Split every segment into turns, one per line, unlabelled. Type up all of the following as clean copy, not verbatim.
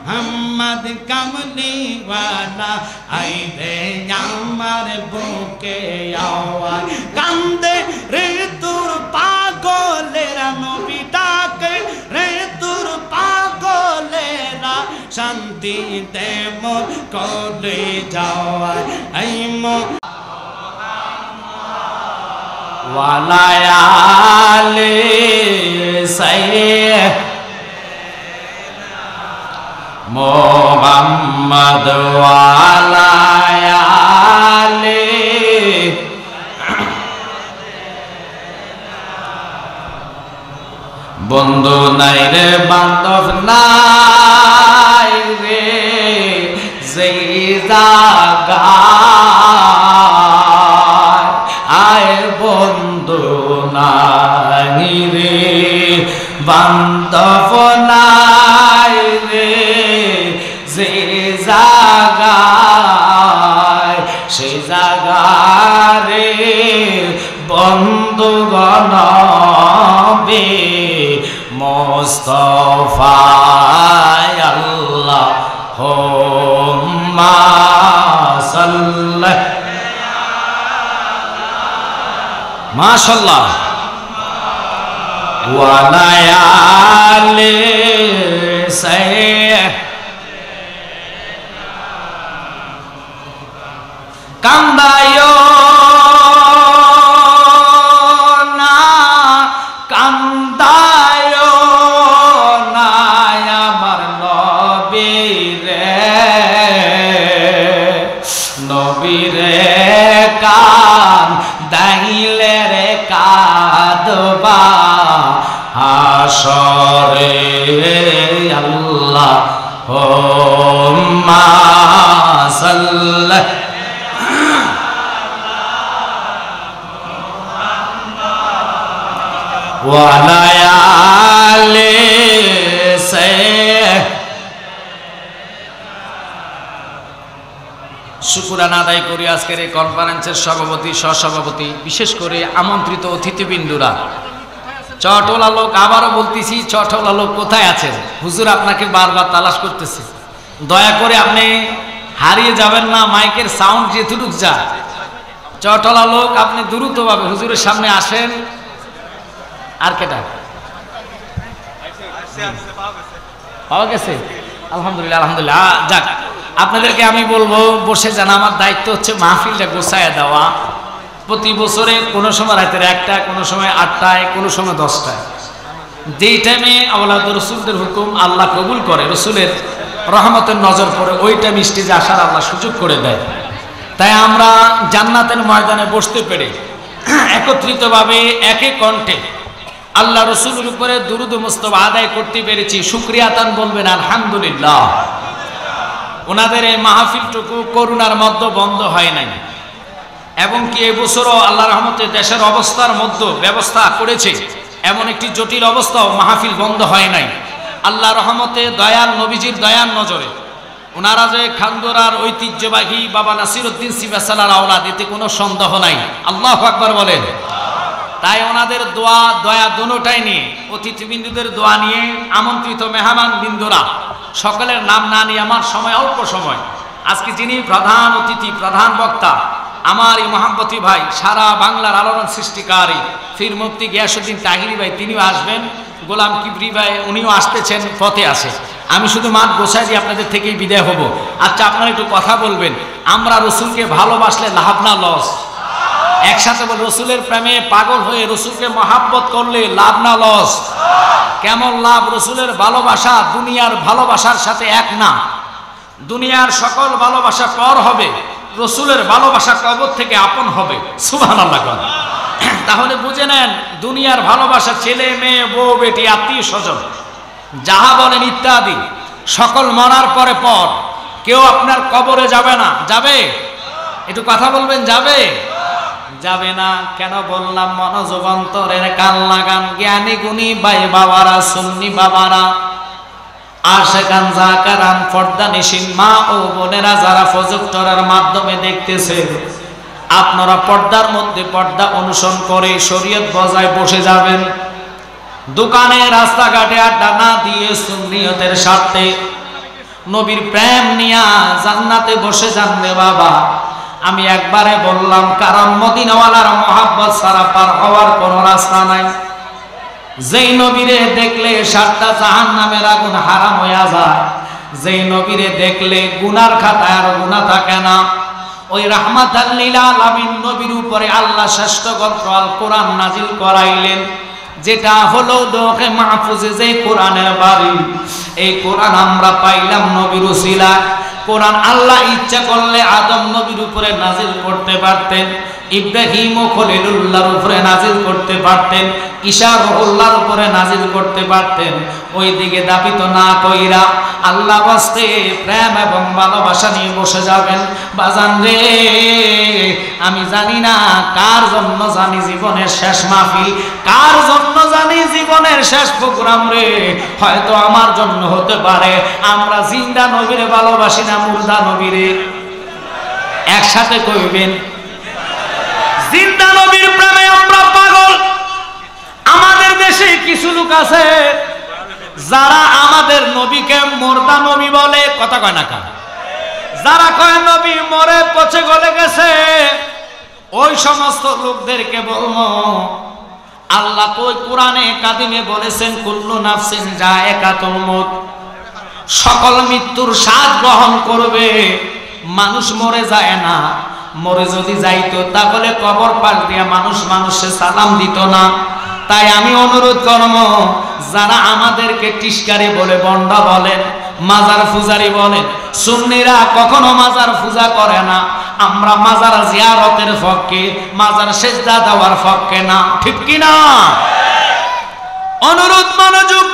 মোহাম্মদ কামলিওয়ালা আইবে আমার বুকে আওয়াজ কান্দে রে তোর পাগলেরা নবী ডাকে রে তোর পাগলেরা শান্তি দে মোর কলে যাওয়া আই মো ওয়ালায়ালে সাইয়্যিদ মোহাম্মদ ওয়ালায়ালে বন্ধু নাই রে বান্ধব নাই রে যেই জায়গায় আয় বন্ধু নাই রে বান্ধব নাই রে যে জায়গায় সে জায়গারে বন্ধুগণ বে মুস্তাফা আল্লাহুম্মা সাল্লি মাশাআল্লাহ ওয়া লায়ালি সাইয়্যিদ কান্দায়ো না কান্দায়ো না আমার নবীরে কান দাইলে রে কাঁদবা হাসরে আল্লাহুম্মা সাল্লি ওয়ালায়ালে শুকরান আদায় করি আজকের এই কনফারেন্সের সভাপতি সহসভাপতি বিশেষ করে আমন্ত্রিত অতিথিবৃন্দরা চটওয়ালা লোক আবারও বলতেছি চটওয়ালা লোক কোথায় আছেন হুজুর আপনাকে বারবার তালাশ করতেছে দয়া করে আপনি হারিয়ে যাবেন না মাইকের সাউন্ড যেটুক যা চটওয়ালা লোক আপনি দ্রুতভাবে হুজুরের সামনে আসেন আর কেটা পাওয়া গেছে আলহামদুলিল্লাহ আলহামদুলিল্লাহ যাক আপনাদেরকে আমি বলবো বসে যান আমার দায়িত্ব হচ্ছে মাহফিলটা গোছায় দেওয়া প্রতি বছরে কোনো সময় রাতের 1টায় কোনো সময় 8টায় কোনো সময় 10টায় যেই টাইমে আওলাদ রসুলদের হুকুম আল্লাহ কবুল করে রসুলের রহমতের নজর পড়ে ওই টাইম স্টেজে আসার আল্লাহ সুযোগ করে দেয় তাই আমরা জান্নাতের ময়দানে বসতে পেরে একত্রিতভাবে একে কণ্ঠে আল্লাহ রসুলের উপরে দুরুদ মুস্তফা আদায় করতে পেরেছি শুকরিয়া তান বলবেন আলহামদুলিল্লাহ ওনাদের এই মাহফিলটুকু করুণার মধ্যে বন্ধ হয় নাই এবং কি এই বছরও আল্লাহ রহমতে দেশের অবস্থার মধ্যে ব্যবস্থা করেছে এমন একটি জটিল অবস্থাও মাহফিল বন্ধ হয় নাই আল্লাহ রহমতে দয়াল নবীজির দয়াল নজরে ওনারা যে খানদোরার ঐতিহ্যবাহী বাবা নাসিরউদ্দিন সিবাসালার আওলাদ এতে কোনো সন্দেহ নাই আল্লাহু আকবার বলেন তাই ওনাদের দোয়া দয়া দুটোটাই নিয়ে অতিথিবৃন্দদের দোয়া নিয়ে আমন্ত্রিত মেহমান বিন্দুরা সকলের নাম না নিয়ে আমার সময় অল্প সময় আজকে যিনি প্রধান অতিথি প্রধান বক্তা আমার এই মহাব্বতী ভাই সারা বাংলার আলোড়ন সৃষ্টিকারী ফির মুফতি গিয়াসউদ্দিন তাহিরি ভাই তিনিও আসবেন গোলাম কিবরি ভাই উনিও আসতেছেন পথে আসে আমি শুধু মাঠ গোছাই দিয়ে আপনাদের থেকেই বিদায় হব আচ্ছা আপনারা একটু কথা বলবেন আমরা রসুলকে ভালোবাসলে লাভ না লস একসাথে বল রসুলের প্রেমে পাগল হয়ে রসুলকে মহাব্বত করলে লাভ না লস কেমন লাভ রসুলের ভালোবাসা দুনিয়ার ভালোবাসার সাথে এক না দুনিয়ার সকল ভালোবাসা পর হবে রসুলের ভালোবাসা কবর থেকে আপন হবে সুবহানাল্লাহ তাহলে বুঝে নেন দুনিয়ার ভালোবাসা ছেলে মেয়ে বউ বেটি আত্মীয় স্বজন যাহা বলেন ইত্যাদি সকল মরার পরে পর কেউ আপনার কবরে যাবে না যাবে একটু কথা বলবেন যাবে যাবে না কেন বললাম মনোযোগ অন্তরের কান লাগান জ্ঞানী গুণী ভাই বাবারা সুন্নি বাবারা আশেকান জাকারান পর্দা নিশিন মা ও বোনেরা যারা প্রজেক্টরের মাধ্যমে দেখতেছে আপনারা পর্দার মধ্যে পর্দা অনুসরণ করে শরীয়ত বজায় বসে যাবেন দোকানে রাস্তাঘাটে আড্ডা না দিয়ে সুন্নিয়তের স্বার্থে নবীর প্রেম নিয়া জান্নাতে বসে যান রে বাবা। আমি একবারে বললাম, কারণ মদিনাওয়ালার মহাব্বত ছাড়া পার হওয়ার কোনো রাস্তা নাই। যেই নবীরে দেখলে 7টা জাহান্নামের আগুন হারাম হইয়া যায়, যেই নবীরে দেখলে গুনার খাতায় আর গুনাহ থাকে না। ওই রাহমাতাল লিল আলামিন নবীর উপরে আল্লাহ শ্রেষ্ঠ গ্রন্থ আল কোরআন নাজিল করাইলেন, যেটা হলো লৌহে মাহফুজে যে কোরআনের বাড়ি। এই কোরআন আমরা পাইলাম নবীর উসিলা। কোরআন আল্লাহ ইচ্ছা করলে আদম নবীর উপরে নাজিল করতে পারতেন, ইব্রাহিম ও খলিলুল্লাহর উপরে নাজিল করতে পারতেন, ঈসা রুহুল্লাহর উপরে নাজিল করতে পারতেন। ওই দিকে দাবিত না কইরা আল্লাহ বাস্তে প্রেম এবং ভালোবাসা নিয়ে বসে যাবেন। বাজান রে, আমি জানি না কার জন্য জানি জীবনের শেষ মাহফিল, কার জন্য জানি জীবনের শেষ প্রোগ্রাম রে। হয়তো আমার জন্য হতে পারে। আমরা জিন্দা নবীরে ভালোবাসি না মুর্দা নবীরে? একসাথে কইবেন, জিন্দা নবীর প্রেমে আমরা পাগল। আমাদের দেশে কিছু লোক আছে যারা আমাদের নবীকে মুর্দা নবী বলে, কথা কয় না কা? যারা কয় নবী মরে পচে গলে গেছে, ওই সমস্ত লোকদেরকে বলবো, আল্লাহ তো কোরআনে কাদিমে বলেছেন, কুল্লু নাফসিন যায়কাতুল মউত, সকল মৃত্যুর স্বাদ গ্রহণ করবে। মানুষ মরে যায় না, মরে যদি যাইতো তাহলে কবর পাশ দিয়া মানুষে সালাম দিত না। তাই আমি অনুরোধ করব, যারা আমাদেরকে টিস্কারি বলে, বন্ডা বলেন, মাজার পূজারি বলেন, সুন্নিরা কখনো মাজার পূজা করে না। আমরা মাজার জিয়ারতের পক্ষে, মাজার সেজদা দেওয়ার পক্ষে না, ঠিক কি না? অনুরোধ, মনোযোগ।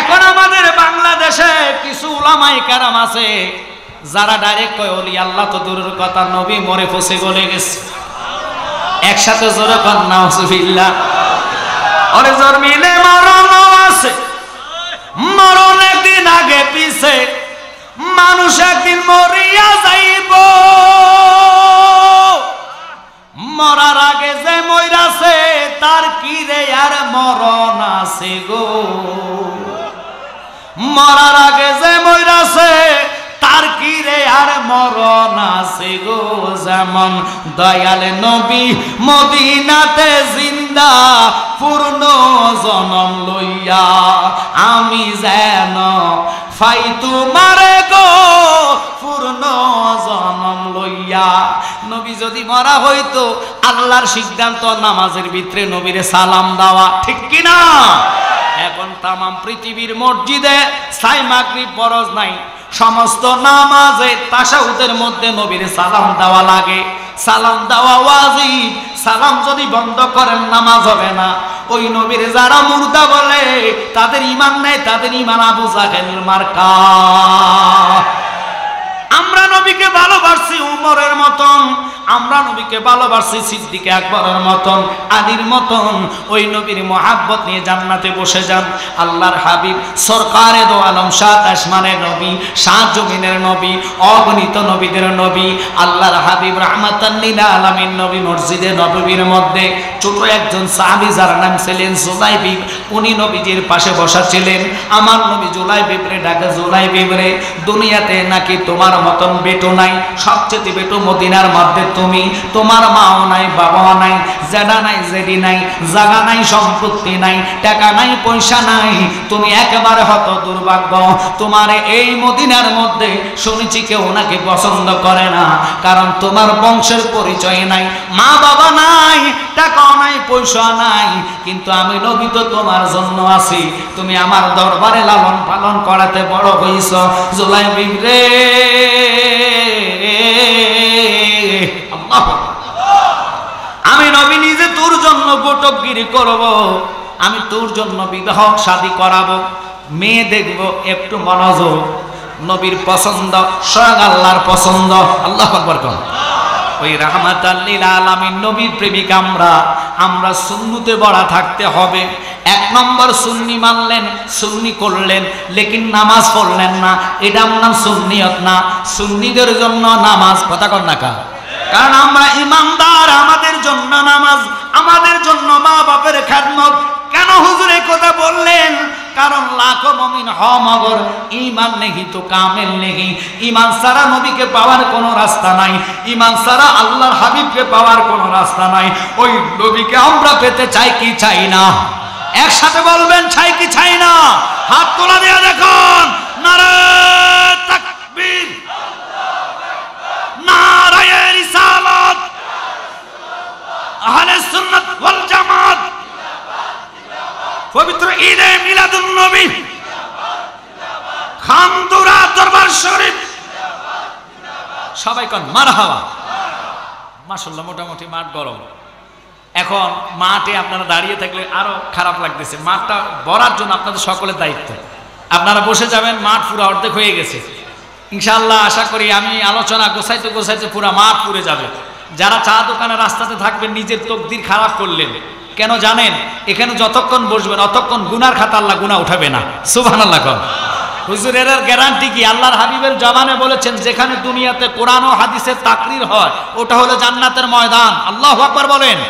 এখন আমাদের বাংলাদেশে কিছু উলামায়ে কেরাম আছে যারা ডাইরেক্ট কয় ওলি আল্লাহ তো দূরের কথা, নবী মরে পচে গলে গেছে। একসাথে জোরে কর নাউজুবিল্লাহ। ওরে জোর মিলে মরণ আছে, মরণ একদিন আগে পিছে, মানুষ একদিন মরিয়া যাইব। মরার আগে যে মইরাছে তার কি রে আর মরণ আছে গো। মরার আগে যে মইরাছে তার কি রে আর মরণ আছে গো। যেমন দয়াল নবী মদিনাতে জিন্দা, পূর্ণ জনম লইয়া আমি যেন ফাই তোমারে গো, পূর্ণ জনম লইয়া। নবী যদি মরা হইতো, আল্লাহর সিদ্ধান্ত নামাজের ভিতরে নবীরে সালাম দেওয়া, ঠিক কি না? এখন তামাম পৃথিবীর মসজিদে সাই মাগরিব ফরজ নাই, সমস্ত নামাজে তাশাহুদের মধ্যে নবীর সালাম দেওয়া লাগে। সালাম দেওয়া ওয়াজিব। সালাম যদি বন্ধ করেন নামাজ হবে না। ওই নবীর যারা মুর্দা বলে তাদের ঈমান নাই, তাদের ঈমান আবু জাহেলের মার্কা। আমরা নবীকে ভালোবাসি উমরের মতন, আমরা নবীকে ভালোবাসি সিদ্দিক আকবরের মতন, আলীর মতন। ওই নবীর মহাব্বত নিয়ে জান্নাতে বসে যান। আল্লাহর হাবিব সরকারে দো আলম, সাত আসমানের নবী, সাত জমিনের নবী, অগণিত নবীদের নবী, আল্লাহর হাবিব রাহমাতাল লিল আলামিন নবী মসজিদে নববীর মধ্যে ছোট একজন সাহাবী যার নাম ছিলেন জুলাইবিব, উনি নবীজির পাশে বসা ছিলেন। আমার নবী জুলাইবিবরে ডাকে, জুলাইবিবরে দুনিয়াতে নাকি তোমার মতন বেটো নাই, সবচেয়ে বেটো মদিনার মধ্যে তুমি। তোমার মাও নাই, বাবাও নাই, জেডা নাই, জেডি নাই, জায়গা নাই, সম্পত্তি নাই, টাকা নাই, পয়সা নাই, তুমি একেবারে হত দুর্ভাগ্য। তোমার এই মদিনার মধ্যে শুনেছি কেউ নাকি পছন্দ করে না, কারণ তোমার বংশের পরিচয় নাই, মা বাবা নাই, টাকাও নাই, পয়সা নাই। কিন্তু আমি নবী তো তোমার জন্য আছি, তুমি আমার দরবারে লালন পালন করাতে বড় হইছ। জুলাইবিব রে, আমি নবী নিজে তোর জন্য বটকগিরি করব, আমি তোর জন্য বিবাহ শাদী করাবো, মেয়ে দেখবো, একটু মনোযোগ। নবীর পছন্দ স্বয়ং আল্লাহর পছন্দ। আল্লাহু আকবার কোন। ওই রাহমাতাল লিল আলামিন নবীর প্রেমিক আমরা সুন্নতে বড়া থাকতে হবে। এক নম্বর সুন্নি মানলেন, সুন্নি করলেন, লেকিন নামাজ পড়লেন না, এটা নাম সুন্নিয়ত না। সুন্নিদের জন্য নামাজ, কথা কর না কা? কারণ আমরা ইমানদার, আমাদের জন্য নামাজ, আমাদের জন্য মা বাপের খেদমত। কেন হুজুর এই কথা বললেন? কারণ লাখো মুমিন হ মগর ঈমান নেহি তো কামেল নেহি। ঈমান ছাড়া নবীকে পাওয়ার কোনো রাস্তা নাই, ঈমান ছাড়া আল্লাহর হাবিবকে পাওয়ার কোনো রাস্তা নাই। ওই নবীকে আমরা পেতে চাই কি চাই না? একসাথে বলবেন চাই কি চাই না? হাত তোলা দিয়ে দেখুন। নারায়ে তাকবীর, নারায়ে রিসালাত, আহলে সুন্নাত ওয়াল জামাত, পবিত্র ঈদে মিলাদুন নবী, খামদুরা দরবার শরীফ, সবাই কোন মারহাবা। মাশাআল্লাহ, মোটামুটি মাঠ গরম। এখন মাঠে আপনারা দাঁড়িয়ে থাকলে আরো খারাপ লাগতেছে। মাঠটা ভরার জন্য আপনাদের সকলের দায়িত্ব। আপনারা বসে যাবেন, মাঠ পুরো অর্ধেক হয়ে গেছে ইনশাআল্লাহ। আশা করি আমি আলোচনা গোছাইতে গোছাইতে পুরো মাঠ পুরে যাবে। যারা চা দোকানে রাস্তাতে থাকবেন নিজের তকদির খারাপ করলেন। কেন জানেন? এখানে যতক্ষণ বসবেন অতক্ষণ গুনার খাতা আল্লাহ গুনাহ উঠাবে না। সুবহানাল্লাহ। হুজুরের গ্যারান্টি কি? আল্লাহর হাবিবের জবানে বলেছেন যেখানে দুনিয়াতে কোরআন ও হাদিসের তাকরীর হয় ওটা হলো জান্নাতের ময়দান। আল্লাহু আকবার বলেন।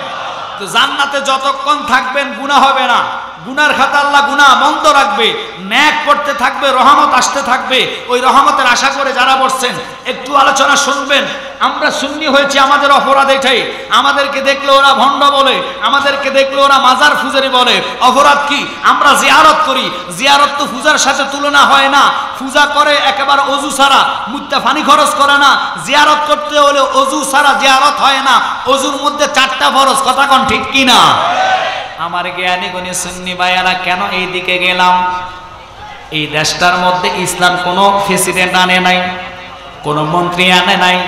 তো জান্নাতে যতক্ষণ থাকবেন গুনাহ হবে না, গুনার খাতা আল্লাহ গুনাহ বন্ধ রাখবে, নেক করতে থাকবে, রহমত আসতে থাকবে। ওই রহমতের আশা করে যারা বসছেন একটু আলোচনা শুনবেন। আমরা সুন্নি হয়েছি, আমাদের অপরাধ এটাই। আমাদেরকে দেখলে ওরা ভণ্ড বলে, আমাদেরকে দেখলে ওরা মাজার ফুজারি বলে। অপরাধ কি? আমরা জিয়ারত করি। জিয়ারত তো পূজার সাথে তুলনা হয় না। পূজা করে একেবারে অজু ছাড়া, মুত্তা পানি খরচ করে না। জিয়ারত করতে হলে অজু ছাড়া জিয়ারত হয় না। অজুর মধ্যে 4টা ফরজ। কথা কোন ঠিক কি না? আমার জ্ঞানী গুণী সুন্নি ভাইয়ারা, কেন এই দিকে গেলাম? এই দেশটার মধ্যে ইসলাম কোনো প্রেসিডেন্ট আনে নাই, কোনো মন্ত্রী আনে নাই।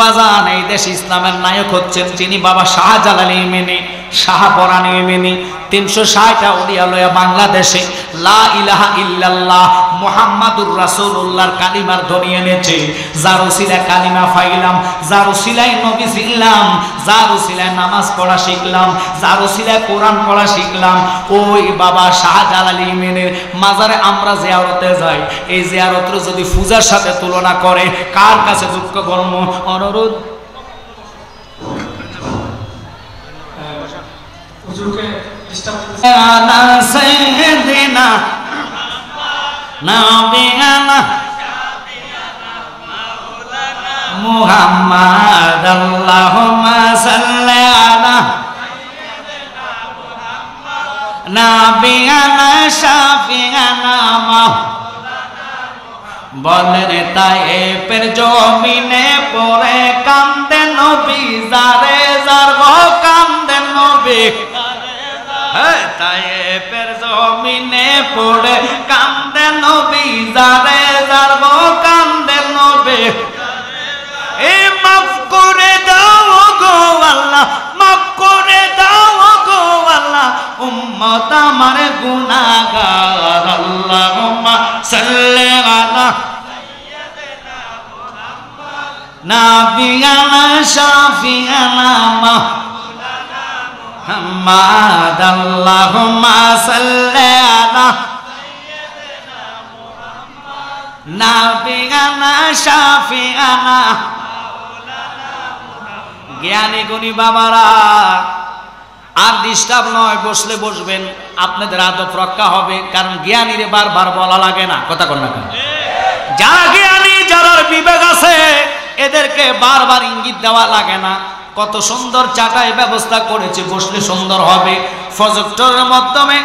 বাজান, এই দেশ ইসলামের নায়ক হচ্ছেন যিনি বাবা শাহজালাল ইয়েমেনি, শাহপরান ইয়েমেনি 360টা ওলিয়া লয়া বাংলাদেশে লা ইলাহা ইল্লাল্লাহ মুহাম্মাদুর রাসূলুল্লাহর কালিমার ধ্বনি এনেছে। যার উসিলায় কালিমা পাইলাম, যার উসিলায় নবী ছিলাম, যার উসিলায় নামাজ পড়া শিখলাম, যার উসিলায় কোরআন পড়া শিখলাম। ওই বাবা শাহজালাল ইয়েমেনের মাজারে আমরা জিয়ারতে যাই। এই জিয়ারতের যদি পূজার সাথে তুলনা করে, কার কাছে দুঃখ কর্ম অনুরোধ হুজুরকে আনা সাইয়্যিদিনা নাবিয়ানা মুহাম্মদ আল্লাহুম্মা সাল্লি আলা নাবিয়ানা শাফিয়ানা বলেন তায়েফের জমিনে পড়ে কান্দে নবী, যারে যার কান্দে নবী। হ্যাঁ, তায়েফের জমিনে পড়ে কান্দে নবী, যারে যার কান্দে নবী। এ মাফ করে দাও গো আল্লাহ, মাফ করে দাও গো আল্লাহ, উম্মত আমার গুনাহগার। আল্লাহুম্মা সাল্লি আলা নাবিয়ানা শাফিয়ানা মুহাম্মদ আল্লাহুম্মা সাল্লি আলা নাবিয়ানা শাফিয়ানা। জ্ঞানী গুণী বাবারা, আর ডিস্টার্ব নয়, বসলে বসবেন, আপনাদের আদব রক্ষা হবে। কারণ জ্ঞানীরে বারবার বলা লাগে না। কথা কন না? যারা জ্ঞানী, যারা বিবেক আছে, এদেরকে বারবার ইঙ্গিত দেওয়া লাগে না। কত সুন্দর চাটাই ব্যবস্থা করেছে, বসলে সুন্দর হবে। প্রজেক্টরের মাধ্যমে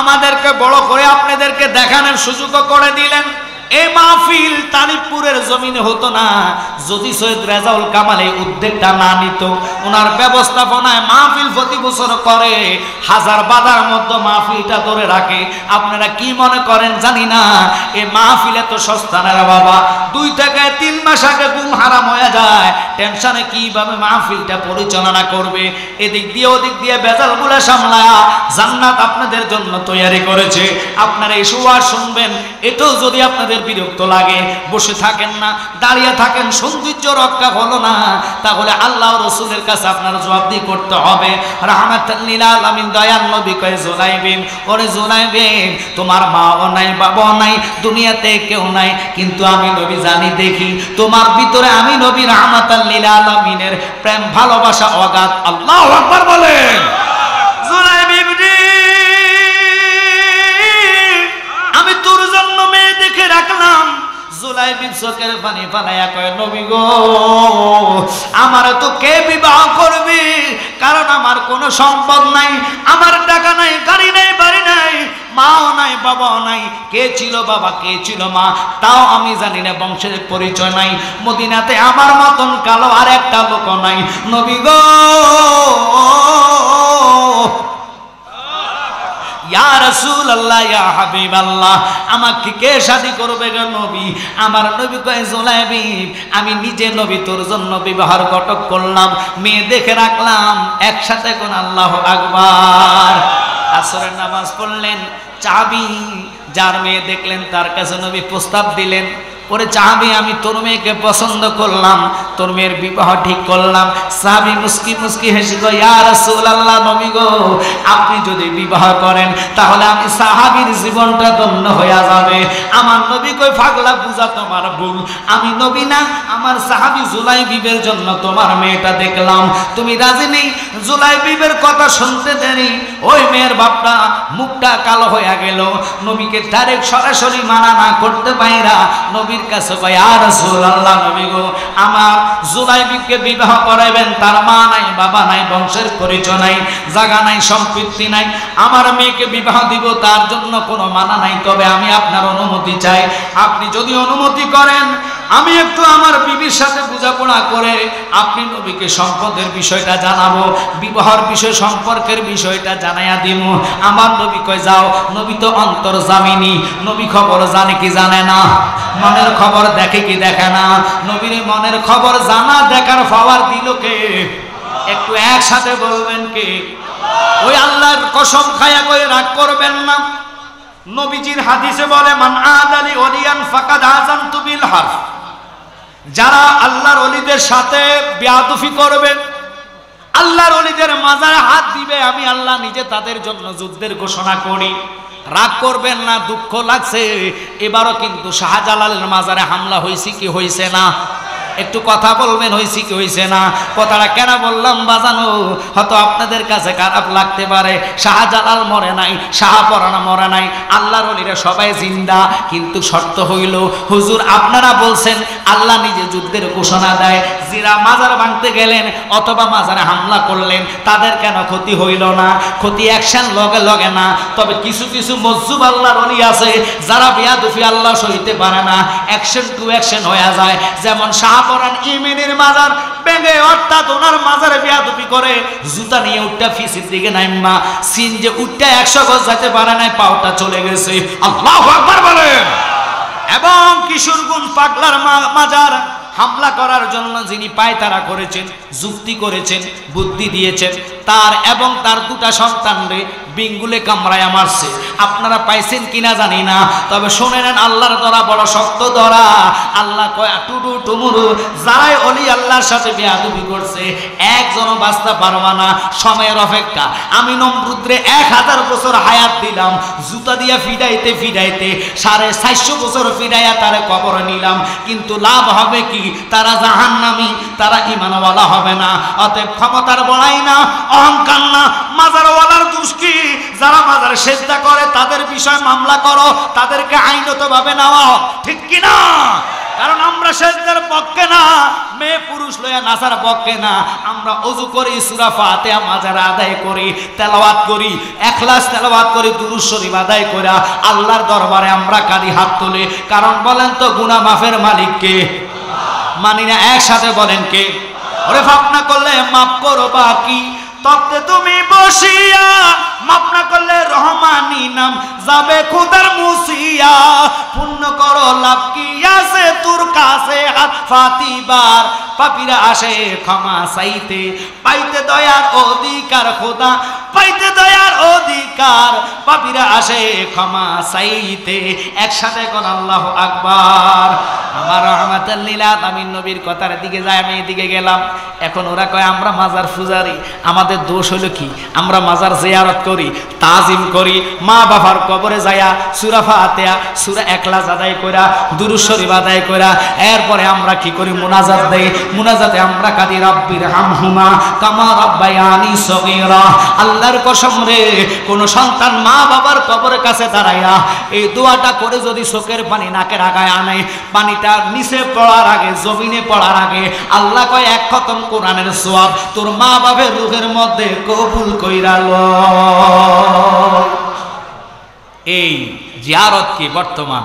আমাদেরকে বড় করে আপনাদেরকে দেখানোর সুযোগও করে দিলেন। এই মাহফিল তালিবপুরের জমিনে হতো না যদি সৈয়দ রেজাউল কামাল এই উদ্যোগটা না নিত। ওনার ব্যবস্থাপনায় মাহফিল প্রতি বছর করে, হাজার বাধার মধ্যে মাহফিলটা ধরে রাখে। আপনারা কি মনে করেন জানি না, এই মাহফিলে তো সস্তা না রে বাবা। 2 থেকে 3 মাস আগে ঘুম হারাম হয়ে যায়, টেনশনে কিভাবে মাহফিলটা পরিচালনা করবে। এদিক দিয়ে ওদিক দিয়ে বেজালগুলো সামলায়া জান্নাত আপনাদের জন্য তৈরি করেছে। আপনারা এই সুয়ার শুনবেন, এটাও যদি আপনাদের বিরক্ত লাগে, বসে থাকেন না, দাঁড়িয়ে থাকেন, সৌন্দর্য রক্ষা হলো না, তাহলে আল্লাহ রাসূলের কাছে আপনার জবাবদিহি করতে হবে। রাহমাতাল লিল আলামিন দয়াল নবী কয়, জুলাইবিন, ওরে জুলাইবিন, তোমার মাও নাই, বাবাও নাই, দুনিয়াতে কেউ নাই, কিন্তু আমি নবী জানি, দেখি তোমার ভিতরে আমি নবী রাহমাতাল লিল আলামিনের প্রেম ভালোবাসা অগাধ। আল্লাহু আকবার বলেন। জুলাইবিন জুলাইবি চোখের পানি ফালাইয়া কয় নবী গো আমার তো কে বিবাহ করবে, কারণ আমার কোনো সম্পদ নাই, আমার টাকা নাই, গাড়ি নাই, বাড়ি নাই, মাও নাই, বাবাও নাই, কে ছিল বাবা, কে ছিল মা তাও আমি জানি না, বংশের পরিচয় নাই, মদিনাতে আমার মতন কালো আর একটা লোক নাই। নবী গো ইয়া রাসূলুল্লাহ, ইয়া হাবিবাল্লাহ, আমাকে কে শাদী করবে গো নবী? আমার নবী কয় জুলাইবি আমি নিজে নবী তোর জন্য বিবাহের ঘটক করলাম, মেয়ে দেখে রাখলাম, একসাথে কোন আল্লাহু আকবার। আসরের নামাজ পড়লেন, চাবি যার মেয়ে দেখলেন তার কাছে নবী প্রস্তাব দিলেন, ওরে চাবি আমি তোর মেয়েকে পছন্দ করলাম, তোর মেয়ের বিবাহ ঠিক করলাম। সাহাবী মুস্কি মুস্কি হেসে কয় ইয়া রাসূলুল্লাহ, নবী গো আপনি যদি বিবাহ করেন তাহলে আমি সাহাবীর জীবনটা ধন্য হয়ে যাবে। আমার নবী কয় পাগলা বুঝা তোমার ভুল, আমি নবী না, আমার সাহাবী জুলাইবিবের জন্য তোমার মেয়েটা দেখলাম, তুমি রাজি নেই। জুলাইবিবের কথা শুনতে দেরি ওই মেয়ের বাপটা মুখটা কালো হয়ে গেল, নবীকে ডাইরেক্ট সরাসরি মানা না করতে পাইরা নবীর কাছে কয় ইয়া রাসূলুল্লাহ, নবী গো আমার জুলাইবিবকে বিবাহ করাইবেন, তার মা নাই, বাবা নাই, বংশের পরিচয় নাই, জায়গা নাই, সম্পত্তি নাই, আমার মেয়েকে বিবাহ দিব, তার জন্য কোনো মানা নাই, তবে আমি আপনার অনুমতি চাই। আপনি যদি অনুমতি করেন আমি একটু আমার বিবির সাথে বোঝাপড়া করে আপনি নবীকে সম্পদের বিষয়টা জানাবো, বিবাহের বিষয় সম্পর্কের বিষয়টা জানাইয়া দিব। আমার নবী কয় যাও। নবী তো অন্তর্জামিনী, নবী খবর জানে কি জানে না, মনের খবর দেখে কি দেখে না। নবীর মনের খবর জানা দেখার পাওয়ার দিল কে? একটু একসাথে বলবেন কে? ওই আল্লাহর কসম খায়া কই রাগ করবেন না। নবীজির হাদিসে বলে মান আদালি ওলিয়ান ফাকাদ আযানতু বিল হারব, যারা আল্লাহর ওলিদের সাথে বেয়াদফি করবে, আল্লাহর ওলিদের মাজারে হাত দিবে, আমি আল্লাহ নিজে তাদের জন্য যুদ্ধের ঘোষণা করি। রাগ করবেন না, দুঃখ লাগছে, এবারও কিন্তু শাহজালালের মাজারে হামলা হয়েছে কি হয়েছে না? একটু কথা বলবেন, হয়েছে কি হয়েছে না? কথাটা কেন বললাম বাজানো, হয়তো আপনাদের কাছে খারাপ লাগতে পারে। শাহজালাল মরে নাই, শাহপরাণ মরে নাই, আল্লাহর ওলিরা সবাই জিন্দা, কিন্তু শর্ত হইল হুজুর আপনারা বলছেন আল্লাহ নিজে যুদ্ধের ঘোষণা দেয়, যারা মাজার ভাঙতে গেলেন অথবা মাজারে হামলা করলেন তাদের কেন ক্ষতি হইল না? ক্ষতি অ্যাকশন লগে লগে না, তবে কিছু কিছু মজজুব আল্লাহর ওলি আছে যারা বেয়াদফি আল্লাহ সইতে পারে না, অ্যাকশন টু অ্যাকশন হয়ে যায়। যেমন শাহপরাণ ইমিনের মাজার ভেঙে, অর্থাৎ ওনার মাজারে বেয়াদফি করে জুতা নিয়ে উঠটা ফিসির দিকে নাইমা সিন যে উঠটা 100 গজ যেতে পারে নাই, পাওটা চলে গেছে। আল্লাহু আকবার বলেন। এবং কিশোরগঞ্জ পাগলার মাজার হামলা করার জন্য যিনি পায়তারা করেছেন, যুক্তি করেছেন, বুদ্ধি দিয়েছেন, তার এবং তার দুটা সন্তানরে বিঙ্গুলে কামড়ায় মারছে। আপনারা পাইছেন কিনা জানি না, তবে শুনে নেন আল্লাহর ধরা বড় শক্ত ধরা। আল্লাহ কয় টুডু টুমুরু, যারাই অলি আল্লাহর সাথে বেয়াদবি করছে একজনও বাঁচতে পারবা না, সময়ের অপেক্ষা। আমি নমরুদ্রে 1000 বছর হায়াত দিলাম, জুতা দিয়া ফিরাইতে ফিরাইতে 450 বছর ফিরাইয়া তারে কবর নিলাম, কিন্তু লাভ হবে কি? তারা জাহান্নামী, তারা ঈমানওয়ালা হবে না। অতএব ক্ষমতার বড়াই না, অহংকার না, মাজারওয়ালার দোষ কি? যারা মাজার সেজদা করে তাদের বিষয় মামলা করো, তাদেরকে আইনগতভাবে নেওয়া, ঠিক কি না? কারণ আমরা সেজদার পক্ষে না, মেয়ে পুরুষ লইয়া নাচার পক্ষে না। আমরা ওযু করি, সূরা ফাতিহা মাজারে আদায় করি, তেলাওয়াত করি, ইখলাস তেলাওয়াত করি, দুরূদ শরীফ আদায় কইরা আল্লাহর দরবারে আমরা কাঁদি, হাত তুলি। কারণ বলেন তো গুনাহ মাফের মালিক কে? মানি না, একসাথে বলেন কে? ওরে মাফ না করলে মাফ করো বাকি, তবে তুমি বসিয়া মাফ না করলে রহমানি নাম যাবে খোদার মুসিয়া। পুণ্য করো লাভ কি আছে তোর কাছে হাত ফাতিবার, পাপীরা আসে ক্ষমা চাইতে, পাইতে দয়ার অধিকার খোদা, পাইতে দয়ার অধিকার। পাপীরা আসে ক্ষমা চাইতে, একসাথে কোন আল্লাহু আকবার। আমার রহমত রাহমাতাল লিল আলামিন নবীর কথার দিকে যায়, আমি এদিকে গেলাম। এখন ওরা কয় আমরা মাজার পূজারি, আমাদের দোষ হলো কি, আমরা মাজার জিয়ারত করি, তাজিম করি, মা বাবার কবরে যায়া সূরা ফাতিহা সূরা ইখলাস আদায় কইরা দুরূদ শরীফ আদায় কইরা এরপরে আমরা কি করি, মুনাজাত দেই। মুনাজাতে আমরা কাঁদি রাব্বির হামহুমা কামা রাব্বায়ানি সগীরা। আল্লাহর কসম রে, কোন সন্তান মা বাবার কবরের কাছে দাঁড়াইয়া এই দোয়াটা করে যদি চোখের পানি নাকের আগায় আনে, পানিটা নিচে পড়ার আগে, জমিনে পড়ার আগে, আল্লাহ কয় এক খতম কোরআনের সওয়াব তোর মা বাবার রূহের মধ্যে কবুল কইরা লয়। এই জিয়ারত কি বর্তমান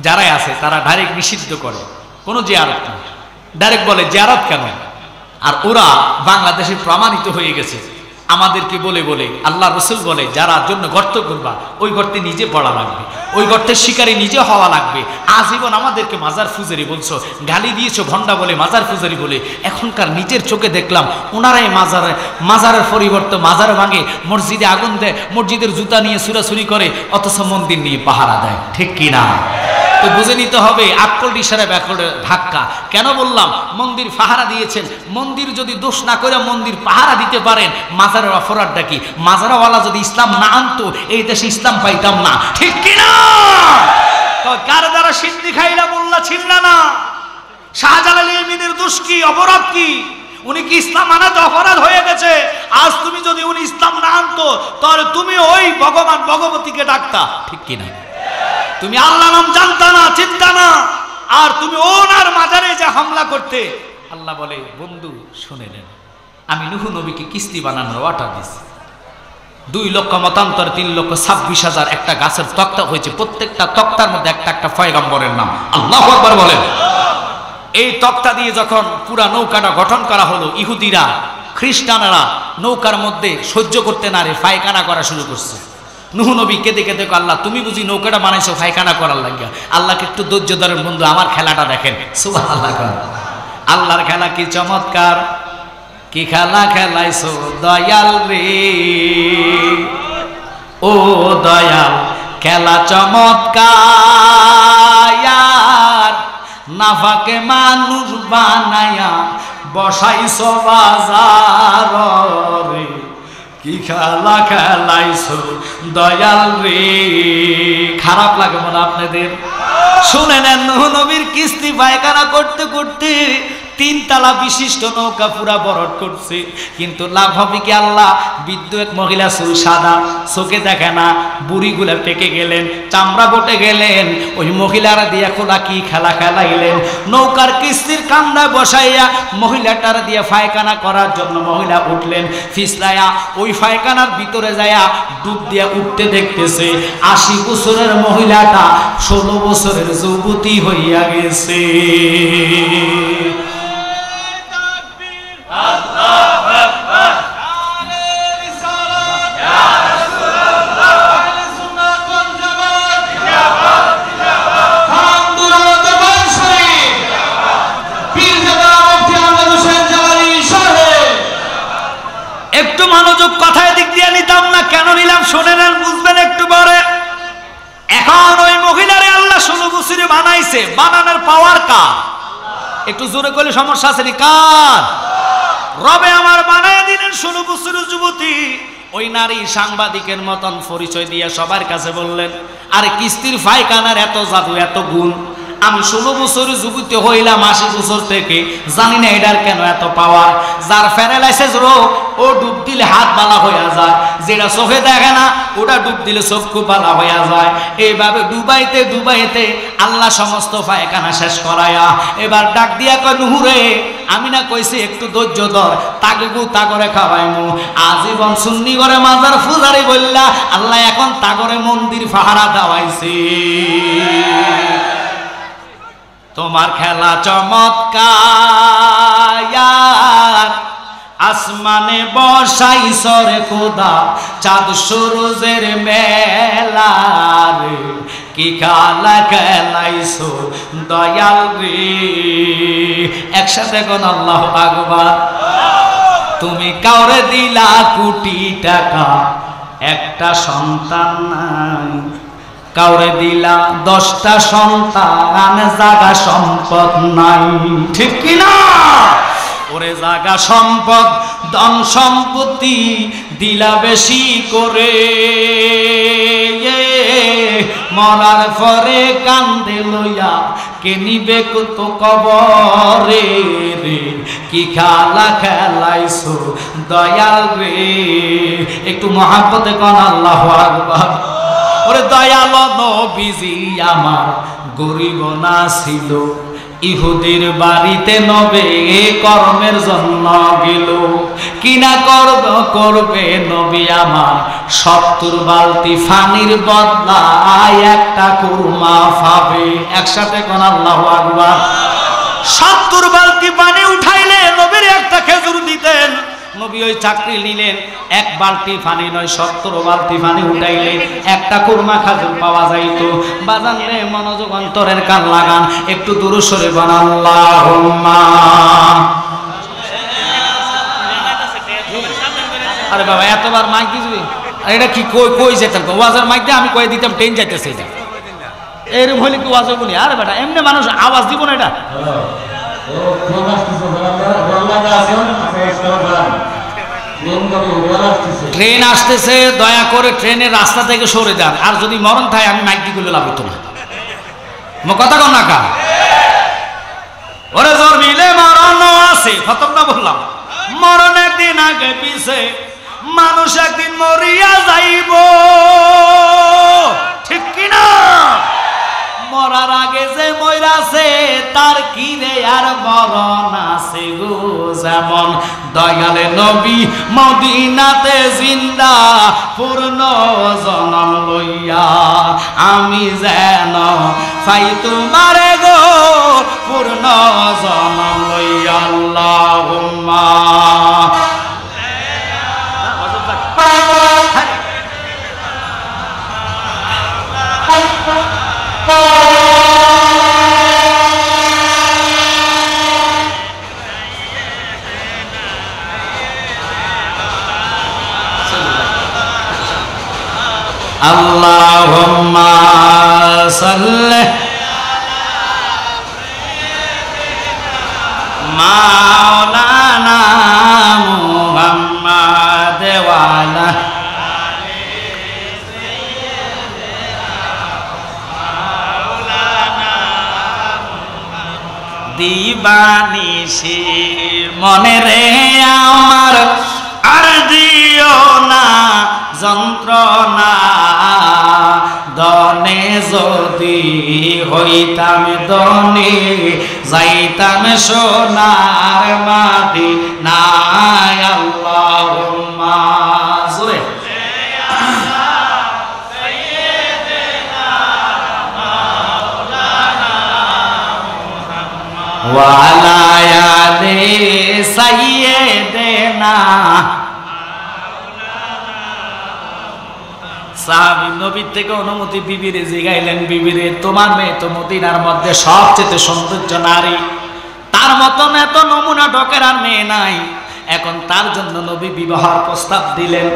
যারাই আছে তারা ডাইরেক্ট নিষিদ্ধ করে, কোনো জিয়ারত না, ডাইরেক্ট বলে জিয়ারত কেন। আর ওরা বাংলাদেশে প্রমাণিত হয়ে গেছে আমাদেরকে বলে বলে, আল্লাহ রসুল বলে যারা জন্য গর্ত করবা ওই গর্তে নিজে পড়া লাগবে, ওই গর্তের শিকারী নিজে হওয়া লাগবে। আজীবন আমাদেরকে মাজার ফুজারি বলছো, গালি দিয়েছো ভণ্ডা বলে, মাজার ফুজারি বলে। এখনকার নিজের চোখে দেখলাম ওনারাই মাজারের পরিবর্তে মাজার ভাঙে, মসজিদে আগুন দেয়, মসজিদের জুতা নিয়ে চুরাচুরি করে, অথচ মন্দির নিয়ে পাহারা দেয়, ঠিক কিনা? তো বুঝে নিতে হবে আকল ইশারা ব্যাকল ধাক্কা। কেন বললাম মন্দির পাহারা দিয়েছেন, মন্দির যদি দোষ না করে মন্দির পাহারা দিতে পারেন, মাজারের অপরাধটা কি? মাজারওয়ালা যদি ইসলাম না আনতো এই দেশে ইসলাম পাইতাম না, ঠিক কিনা? তো কার দ্বারা সিদ্ধি খাইলা মোল্লা ছিল্লা না? শাহজালাল ইলমিদের দোষ কি, অপরাধ কি? উনি কি ইসলাম আনাতে অপরাধ হয়ে গেছে? আজ তুমি যদি উনি ইসলাম না আনতো তাহলে তুমি ওই ভগবান ভগবতীকে ডাকতা, ঠিক কিনা? তুমি আল্লাহ নাম জানতা না, চিন্তা না, আর তুমি ওনার মাজারে যে হামলা করতে। আল্লাহ বলে বন্ধু শুনে নেন, আমি নূহ নবীকে কিস্তি বানানোর অর্ডার দিয়েছি। 2 লক্ষ মতান্তর 3 লক্ষ 26,000 একটা গাছের তক্তা হয়েছে, প্রত্যেকটা তক্তার মধ্যে একটা একটা পয়গম্বরের নাম। আল্লাহু আকবার বলেন। এই তক্তা দিয়ে যখন পুরা নৌকাটা গঠন করা হলো, ইহুদিরা খ্রিস্টানরা নৌকার মধ্যে সহ্য করতে না রে পায়খানা করা শুরু করছে। নূহ নবী কেঁদে কেঁদে আল্লাহ তুমি বুঝি নৌকাটা বানাইছো পায়খানা করার লাগিয়া? আল্লাহকে একটু ধৈর্য ধরেন বন্ধু, আমার খেলাটা দেখেন। সুবহানাল্লাহ। আল্লাহর খেলা কি চমৎকার, কি খেলা খেলাইছো দয়াল রে, ও দয়াল খেলা চমৎকার, নাফাকে মানুষ বানায়া বসাইছো বাজার রে, কি খেলা খেলাইছো দয়াল রে। খারাপ লাগে মনে আপনাদের? শুনে নেন, নূহ নবীর কিস্তি পায়খানা করতে করতে 3 তলা বিশিষ্ট নৌকা পুরা বরট করছে, কিন্তু লাভ হবে কি? আল্লাহ বৃদ্ধ এক মহিলা, চুল সাদা, চোখে দেখে না, বুড়িগুলা পেকে গেলেন, চামড়া বটে গেলেন, ওই মহিলারা দিয়া খোলা কি খেলা খেলাইলেন। নৌকার কিস্তির কান্দায় বসাইয়া মহিলাটার দিয়ে পায়খানা করার জন্য মহিলা উঠলেন, ফিসলাইয়া ওই পায়খানার ভিতরে যায়া ডুব দিয়া উঠতে দেখতেছে 80 বছরের মহিলাটা 16 বছরের যুবতী হইয়া গেছে। একটু মনোযোগ, কথায় দিক দিয়ে নিতাম না, কেন নিলাম শুনে নেন, বুঝবেন একটু পরে। এখন ওই মহিলারে আল্লাহ 16 বছরে বানাইছে, বানানোর পাওয়ার কার? একটু জোরে করলে সমস্যা আছে নি? কার? রবে আমার বানায় দিলেন 16 বছরের যুবতী। ওই নারী সাংবাদিকের মতন পরিচয় দিয়ে সবার কাছে বললেন, আরে কিস্তির পায়খানার এত জাদু, এত গুণ, আমি 16 বছরের যুবতী হইলাম 80 বছর থেকে, জানি না এটার কেন এত পাওয়ার। যার প্যারালাইসিস রোগ ও ডুব দিলে হাত বালা হইয়া যায়, যেটা চোখে দেখে না ওটা ডুব দিলে চক্ষু বালা হইয়া যায়। এইভাবে ডুবাইতে ডুবাইতে আল্লাহ সমস্ত পায়খানা শেষ করায়া এবার ডাক দিয়া কয়, নূহ রে আমি না কইছি একটু ধৈর্য ধর, তাগু তাগরে খাওয়াইমু। আজীবন সুন্নি করে মাজার ফুজারি বললা, আল্লাহ এখন তাগরে মন্দির পাহারা দেওয়াইছে। তোমার খেলা চমৎকার, আসমানে বসাইছো রে খোদা চাঁদ সূরজের মেলা রে, কি খেলা খেলাইছো দয়াল রে। একসাথে কোন আল্লাহু আকবার। তুমি কাউরে দিলা কোটি টাকা, একটা সন্তান নাই, কাউরে দিলা 10টা সন্তান, জাগা সম্পদ নাই, ঠিক কিনা? ওরে জাগা সম্পদ ধন সম্পত্তি দিলা বেশি করে, মরার পরে কান্দে লইয়া কে নিবে কত কবরে রে, কি খেলা খেলাইছো দয়াল রে। একটু মহাব্বতে কোন আল্লাহু আকবার। ওরে দয়াল নবীজি আমার গরিব না ছিল, ইহুদির বাড়িতে নবে কর্মের জন্য গেল, কিনা করবে নবী আমার 70 বালতি পানির বদলায় একটা কুরমা পাবে। একসাথে কোন আল্লাহু আকবার। 70 বালতি পানি উঠাইলে নবীর একটা খেজুর দিতেন। নবী ওই চাকরি নিলেন, 1 বালতি পানি নয় 70 বালতি পানি উঠাইলে একটা কুরমা খাজুর পাওয়া যাইতো। বাজান রে, মনোযোগ অন্তরের কান লাগান, একটু দূরে সরে বান আল্লাহুম্মা। আরে বাবা, এতবার মাইক দিবি? এটা কি কই যেতাম ওয়াজের মাইক দিয়ে আমি কয়ে দিতাম, ট্রেন যাইতেছে। এটা এরকম হলে কি ওয়াজ হবো না? আরে বেটা, এমনি মানুষ আওয়াজ দিব না। এটা ট্রেন আসতেছে, দয়া করে ট্রেনের রাস্তা থেকে সরে যান। আর যদি মরণ থাকে আমি মাইক দিয়ে লাভ হতো না। কথা কম না কা? ওরে জোর মিলে মরণ আছে, খতম না বললাম? মরণ একদিন আগে পিছে, মানুষ একদিন মরিয়া যাইব, ঠিক কিনা? মরার আগে যে মইরাছে তার কি রে আর মরণ আছে গো। যেমন দয়ালে নবী মদিনাতে জিন্দা পূর্ণ জনম লইয়া, আমি যেন পাই তোমারে গো পূর্ণ জনম লইয়া। আল্লাহুম্মা আল্লাহুম্মা সাল্লি মাওলানা মুহাম্মাদ ওয়া আলা দিবানিশি মনে রে আমার আর দিও না যন্ত্রণা, দনে যদি হইতাম দনে যাইতাম সোনার মাটি নাই। আল্লাহুম্মা জোরে ওয়া আলা আলি সাইয়্যিদিনা। সাহাবী নবীর থেকে অনুমতি বিবিরে জিগাইলেন, বিবিরে তোমার মেয়ে তো মদিনার মধ্যে সবচেয়ে সৌন্দর্য নারী, তার মতন এত নমুনা ঢকের আর মেয়ে নাই। এখন তার জন্য নবী বিবাহের প্রস্তাব দিলেন।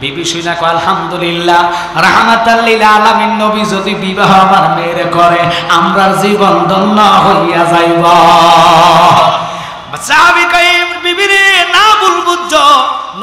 বিবি শুনা কয় আলহামদুলিল্লাহ, রাহমাতাল লিল আলামিন নবী যদি বিবাহ আমার মেয়েরে করে আমরা জীবন ধন্য হইয়া যাইব। সাহাবী কয় বিবিরে না ভুল বুঝছো,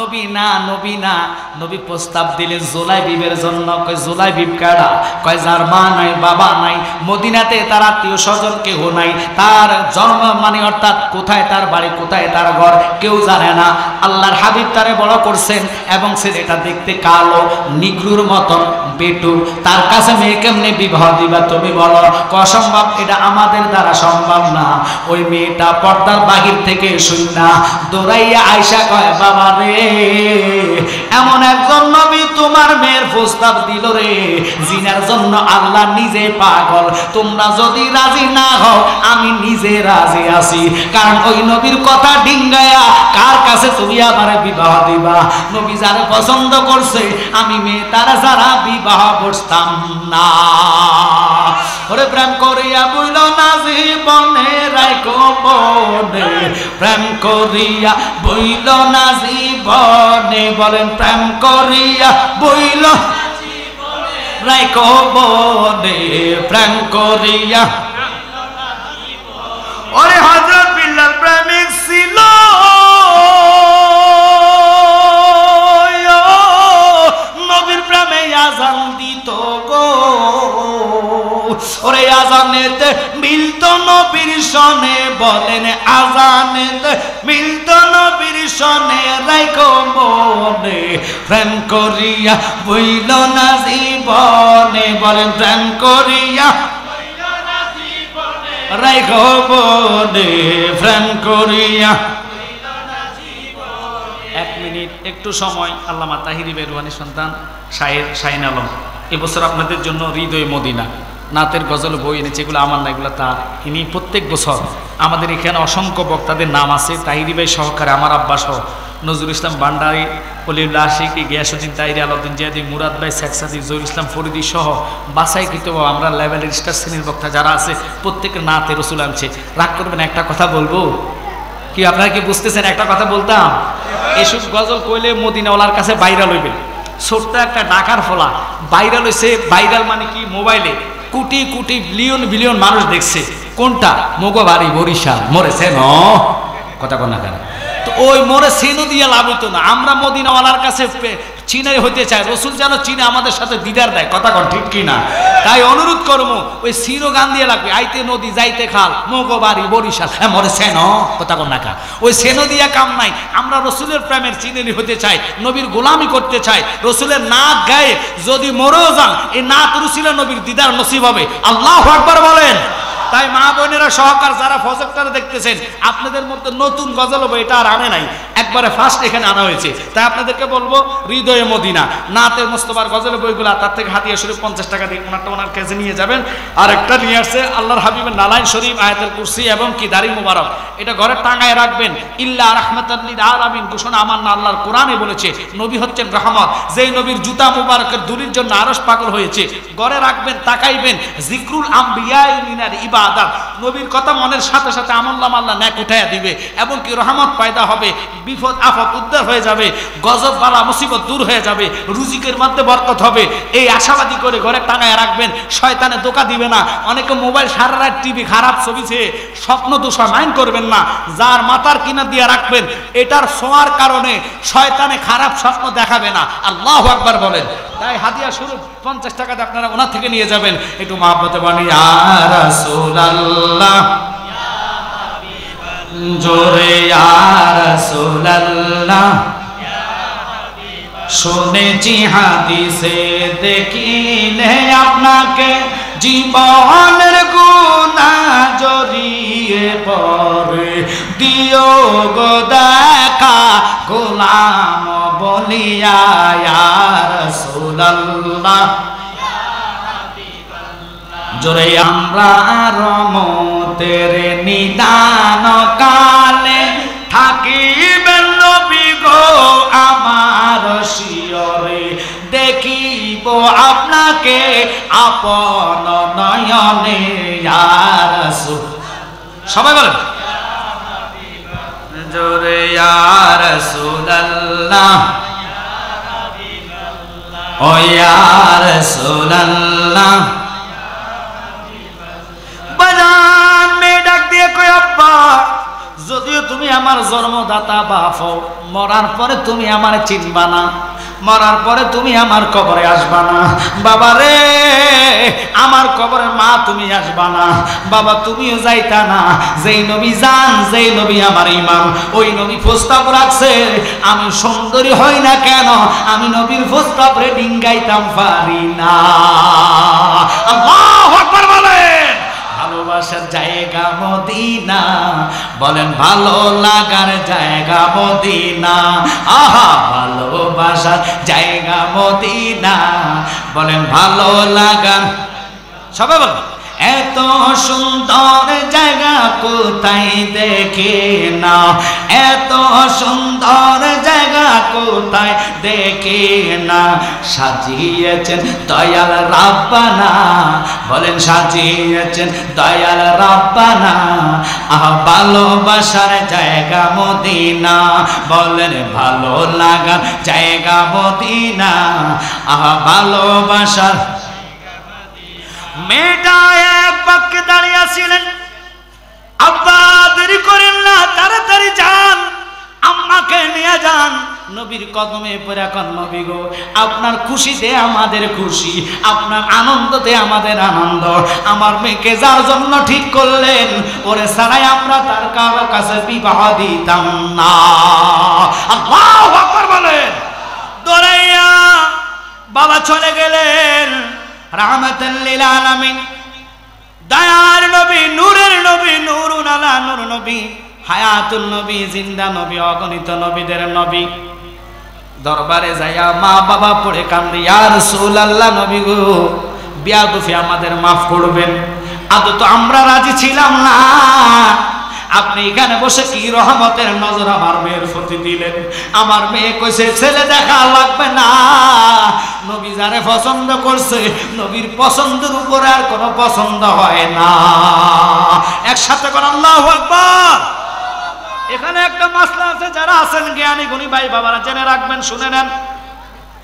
নবী না, নবী না। নবী প্রস্তাব দিলেন জুলাইবিবের জন্য। কয় জুলাইবিব কারা? কয় যার মা নাই বাবা নাই, মদিনাতে তার আত্মীয় স্বজন কেউ নাই, তার জন্ম মানে অর্থাৎ কোথায় তার বাড়ি কোথায় তার ঘর কেউ জানে না। আল্লাহর হাবিব তারে বড় করছেন এবং ছেলেটা দেখতে কালো নিগ্রুর মতন বেটু, তার কাছে মেয়ে কেমনে বিবাহ দিবা তুমি বলো? অসম্ভব, এটা আমাদের দ্বারা সম্ভব না। ওই মেয়েটা পর্দার বাহির থেকে শুননা দৌড়াইয়া আয়সা কয় বাবা রে, এমন একজন নবী তোমার মেয়ের প্রস্তাব দিল রে, জিনার জন্য আল্লাহ নিজে পাগল। তোমরা যদি রাজি না হও আমি নিজে রাজি আছি, কারণ ওই নবীর কথা ডিঙ্গায়া কার কাছে তুমি আমার বিবাহ দিবা? নবী যারা পছন্দ করছে আমি মেয়ে তারা যারা বিবাহ বসতাম না। ওরে প্রেম করিয়া বইল না জীবনে রাইখো বনে, প্রেম করিয়া বইল না জীবনে, বলেন প্রেম করিয়া বইল রাইখো মনে প্রেম করিয়া। ওরে হযরত বিল্লাল প্রেমিক ছিল, নবীর প্রেমে আযান দিত গো। ওরে আযানেতে মিলত নবীর সনে, বলেন আযানেতে মিলত নবীর সনে, রাইখো মনে প্রেম করিয়া বইল না জীবনে, বলেন প্রেম করিয়া রাইখো মনে প্রেম করিয়া। এক মিনিট একটু সময়। আল্লামা তাহিরি বেরওয়ানি সন্তান শায়ের শাহিন আলম এবছর আপনাদের জন্য হৃদয় মদিনা নাতের গজল বই এনেছে, এগুলো আমার না, এগুলো তার। ইনি প্রত্যেক বছর আমাদের এখানে অসংখ্য বক্তাদের নাম আছে, তাহিরি ভাই সহকারে আমার আব্বা সহ নজরুল ইসলাম ভান্ডারী, অলিউল্লাহ আশিক, গিয়াসউদ্দিন তাহিরি, আলাউদ্দিন জিয়াদি, মুরাদ ভাই, শেখ সাদি, জহুর ইসলাম ফরিদি সহ বাছাইকৃত আমরা লেভেলের স্টার শ্রেণীর বক্তা যারা আছে প্রত্যেকের নাতে রসুল আনছে। রাগ করবেন, একটা কথা বলবো কি, আপনারা কি বুঝতেছেন? একটা কথা বলতাম, এসব গজল কইলে মদিনাওয়ালার কাছে ভাইরাল হইবে। ছোট্ট একটা ঢাকার ফলা ভাইরাল হয়েছে। ভাইরাল মানে কি? মোবাইলে কোটি কোটি বিলিয়ন বিলিয়ন মানুষ দেখছে। কোনটা? মোগবাড়ি বরিশাল মরেছে ন কথা কন না কেন? তো ওই মরে সেনু দিয়ে লাভ হইতো না। আমরা মদিনাওয়ালার কাছে চীনে হইতে চাই, রসুল যেন চীনে আমাদের সাথে দিদার দেয়, কথা কন ঠিক কি না? তাই অনুরোধ করবো, ওই সিনো গান দিয়ে লাগবে, আইতে নদী যাইতে খাল মোগবাড়ি বরিশাল মরে সেন কথা কন না। ওই সেনো দিয়া কাম নাই। আমরা রসুলের প্রেমের চিনেরি হতে চাই, নবীর গোলামি করতে চাই। রসুলের নাচ গায়ে যদি মরেও যান, এই নাচ রসুলের নবীর দিদার নসিব হবে। আল্লাহু আকবার বলেন। তাই মা বোনেরা সহকার যারা প্রজেক্টরে দেখতেছেন, আপনাদের মধ্যে নতুন গজল হবে, এটা আর আনে নাই, একবারে ফার্স্ট এখানে আনা হয়েছে। তাই আপনাদেরকে বলবো, হৃদয়ে মদিনা নাতের মোস্তফার গজলের বইগুলো, তার থেকে হাতিয়া শরীফ 50 টাকা দিয়ে ওনার কাছে নিয়ে যাবেন। আর একটা নিয়ে আসছে আল্লাহর হাবিবের নালাইন শরীফ, আয়াতুল কুরসি এবং কি দাড়ি মুবারক, এটা ঘরে টাঙায় রাখবেন। ইল্লা রাহমাতাল লিল আলামিন ঘোষণা আমার না আল্লাহর কোরআনে বলেছে, নবী হচ্ছেন রহমত। যেই নবীর জুতা মুবারকের ধুলির জন্য আরশ পাগল হয়েছে, ঘরে রাখবেন, তাকাইবেন। জিকরুল আম্বিয়া মিনার ইবাদাত, নবীর কথা মনের সাথে সাথে আমল্লাহ আল্লাহ নেক উঠাইয়া দিবে, এবং কি রহমত পয়দা হবে, বিপদ আফত উদ্ধার হয়ে যাবে, গজব বালা মুসিবত দূর হয়ে যাবে, রুজিকের মধ্যে বরকত হবে। এই আশাবাদী করে ঘরে টাঙায় রাখবেন, শয়তানে ধোঁকা দিবে না। অনেকে মোবাইল সারা রাত টিভি খারাপ ছবি চেয়ে স্বপ্ন দোষা মাইন্ড করবেন না। যার মাথার কিনা দিয়ে রাখবেন, এটার ছোঁয়ার কারণে শয়তানে খারাপ স্বপ্ন দেখাবে না। আল্লাহু আকবার বলেন। তাই হাদিয়া শুরু 50 টাকা দিয়ে আপনারা ওনার থেকে নিয়ে যাবেন। একটু মহব্বতে বাণী, ইয়া রাসূলুল্লাহ জোরে, ইয়া রাসূলুল্লাহ শুনেছি হাদিসে, দেখিলে আপনাকে জীবনের গুনাহ জড়িয়ে পড়ে, দিও গো দেখা গোলাম বলিয়া, ইয়া রাসূলুল্লাহ জোরে। আমরা রহমতের নিদান কালে থাকিবেন নবী গো আমার শিয়রে, দেখিব আপনাকে আপন নয়নে, ইয়া রাসূল। সবাই বলেন জোরে, ইয়া রাসূলুল্লাহ ও ইয়া রাসূলুল্লাহ। বাজান মেয়ে ডাক দিয়ে কই, আব্বা যদিও তুমি আমার জন্মদাতা বাপ, মরার পরে তুমি আমার চিনবা না, মরার পরে তুমি আমার কবরে আসবা না। বাবা রে, আমার কবরে মা তুমি আসবা না, বাবা তুমিও যাইতা না। যেই নবী যান, যেই নবী আমার ইমাম, ওই নবী প্রস্তাব রাখছে, আমি সুন্দরী হই না কেন, আমি নবীর প্রস্তাব রে ডিঙ্গাইতাম পারি না। আল্লাহু আকবার বলেন। ভালোবাসার জায়গা মদিনা, বলেন ভালো লাগার জায়গা মদিনা, আহা ভালোবাসার জায়গা মদিনা, বলেন ভালো লাগার। সবাই বলেন, এত সুন্দর জায়গা কোথায় দেখে না, এত সুন্দর জায়গা কোথায় দেখে না, সাজিয়েছেন দয়াল রাব্বানা, বলেন সাজিয়েছেন দয়াল রাব্বানা, আহা ভালোবাসার জায়গা মদিনা, বলেন ভালো লাগার জায়গা মদিনা, আহা ভালোবাসার। মেয়েটা এক বাক্যে দাঁড়িয়ে ছিলেন, আব্বা দেরি করেন না, তাড়াতাড়ি যান, আম্মাকে নিয়ে যান নবীর কদমে পড়ে। এখন নবী গো, আপনার খুশিতে আমাদের খুশি, আপনার আনন্দতে আমাদের আনন্দ। আমার মেয়েকে যার জন্য ঠিক করলেন, ওরে ছাড়াই আমরা তার কারো কাছে বিবাহ দিতাম না। আল্লাহু আকবার বলেন। দৌড়াইয়া বাবা চলে গেলেন। রাহমাতাল লিল আলামিন, দয়ার নবী, নূরের নবী, নূরুন আলা নূর নবী, হায়াতুল নবী, জিন্দা নবী, অগণিত নবীদের নবী, দরবারে যাইয়া মা বাবা পড়ে কান্দে, ইয়া রাসূলুল্লাহ, নবী গো, বিয়াদফি আমাদের মাফ করবেন, আদৌ তো আমরা রাজি ছিলাম না, আপনি এখানে বসে কি রহমতের নজর আমার মেয়ের প্রতি দিলেন। আমার মেয়ে কইছে ছেলে দেখা লাগবে না, নবী যারে পছন্দ করছে, নবীর পছন্দের উপরে আর কোনো পছন্দ হয় না। একসাথে কোন আল্লাহু আকবার। এখানে একটা মাসলা আছে, যারা আছেন জ্ঞানী গুণী ভাই বাবারা জেনে রাখবেন, শুনে নেন।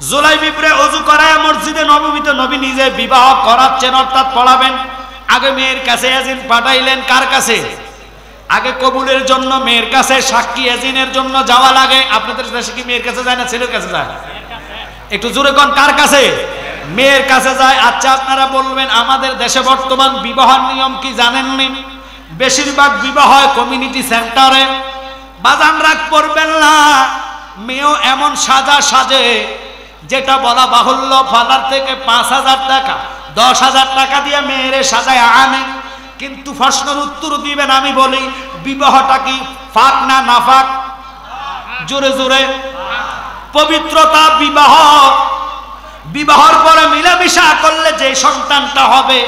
জুলাইবিবরে ওযু করায় মসজিদে নববীতে নবী নিজে বিবাহ করাচ্ছেন, অর্থাৎ পড়াবেন। আগে মেয়ের কাছে এজিন পাঠাইলেন, কার কাছে? আগে কবুলের জন্য মেয়ের কাছে, সাক্ষী এজিনের জন্য যাওয়া লাগে। আপনাদের দেশে কি মেয়ের কাছে যায় না ছেলের কাছে যায়? একটু জোরে কোন, কার কাছে? মেয়ের কাছে যায়। আচ্ছা, আপনারা বলবেন আমাদের দেশে বর্তমান বিবাহের নিয়ম কি জানেননি? বেশিরভাগ বিবাহ হয় কমিউনিটি সেন্টারে। বাজান রাগ করবেন না, মেয়েও এমন সাজা সাজে যেটা বলা বাহুল্য। ফালার থেকে 5,000 টাকা 10,000 টাকা দিয়ে মেয়েরে সাজায় আনে। কিন্তু প্রশ্নের উত্তর দিবেন, আমি বলি বিবাহটা কি ফাক না নাফাক? জোরে জোরে। পবিত্রতা বিবাহ, বিবাহর পরে মিলামিশা করলে যে সন্তানটা হবে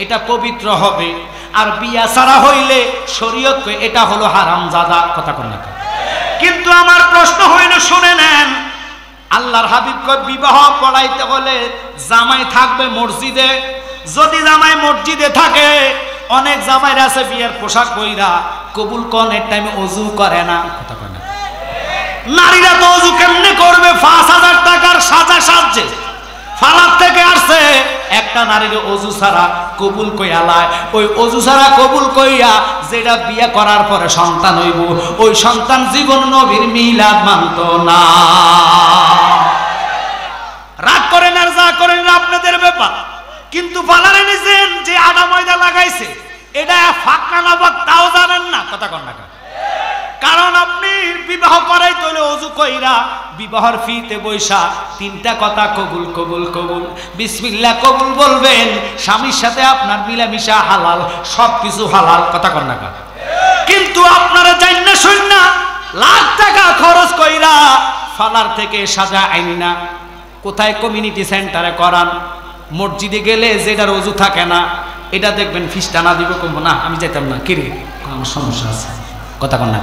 এটা পবিত্র হবে। আর বিয়া ছাড়া হইলে শরীয়ত এটা হলো হারামজাদা। কথা কোন না? কিন্তু আমার প্রশ্ন হইল, শুনে নেন, আল্লাহর হাবিব কয় বিবাহ পড়াইতে হলে জামাই থাকবে মসজিদে। যদি জামাই মসজিদে থাকে, অনেক জামাইরা আছে বিয়ের পোশাক পইরা কবুল কনের টাইমে ওযু করে না। কথা কয় না? নারীরা তো ওযু কেমনে করবে? 5,000 টাকার সাজা সাজছে, ফালার থেকে আসছে। একটা নারীর ওযু ছাড়া কবুল কইয়া লায়, ওই ওযু ছাড়া কবুল কইয়া যেটা বিয়ে করার পরে সন্তান হইব, ওই সন্তান জীবন নবীর মিলাদ মানত না। রাগ করেন আর যা করেন আপনাদের ব্যাপার, কিন্তু ফালারে নিছেন যে আদা ময়দা লাগাইছে, এটা ফাঁকা না ফাঁক তাও জানেন না। কথা কন না? কারণ আপনি বিবাহ করাই তোলে ওযু কইরা বিবাহর ফিতে বৈশা 3টা কথা কবুল কবুল কবুল, বিসমিল্লাহ কবুল বলবেন। স্বামীর সাথে আপনার মিলামিশা হালাল, সবকিছু হালাল। কথা কন না? কিন্তু আপনারা জানেন না, শুন না, লাখ টাকা খরচ কইরা ফালার থেকে সাজা আইন না, কোথায় কমিউনিটি সেন্টারে করান। মসজিদে গেলে যেটার ওযু থাকে না, এটা দেখবেন ফিস্টানা দিব, কমবো না আমি যাইতাম না, কিরে আমার সমস্যা আছে। কথা কন না?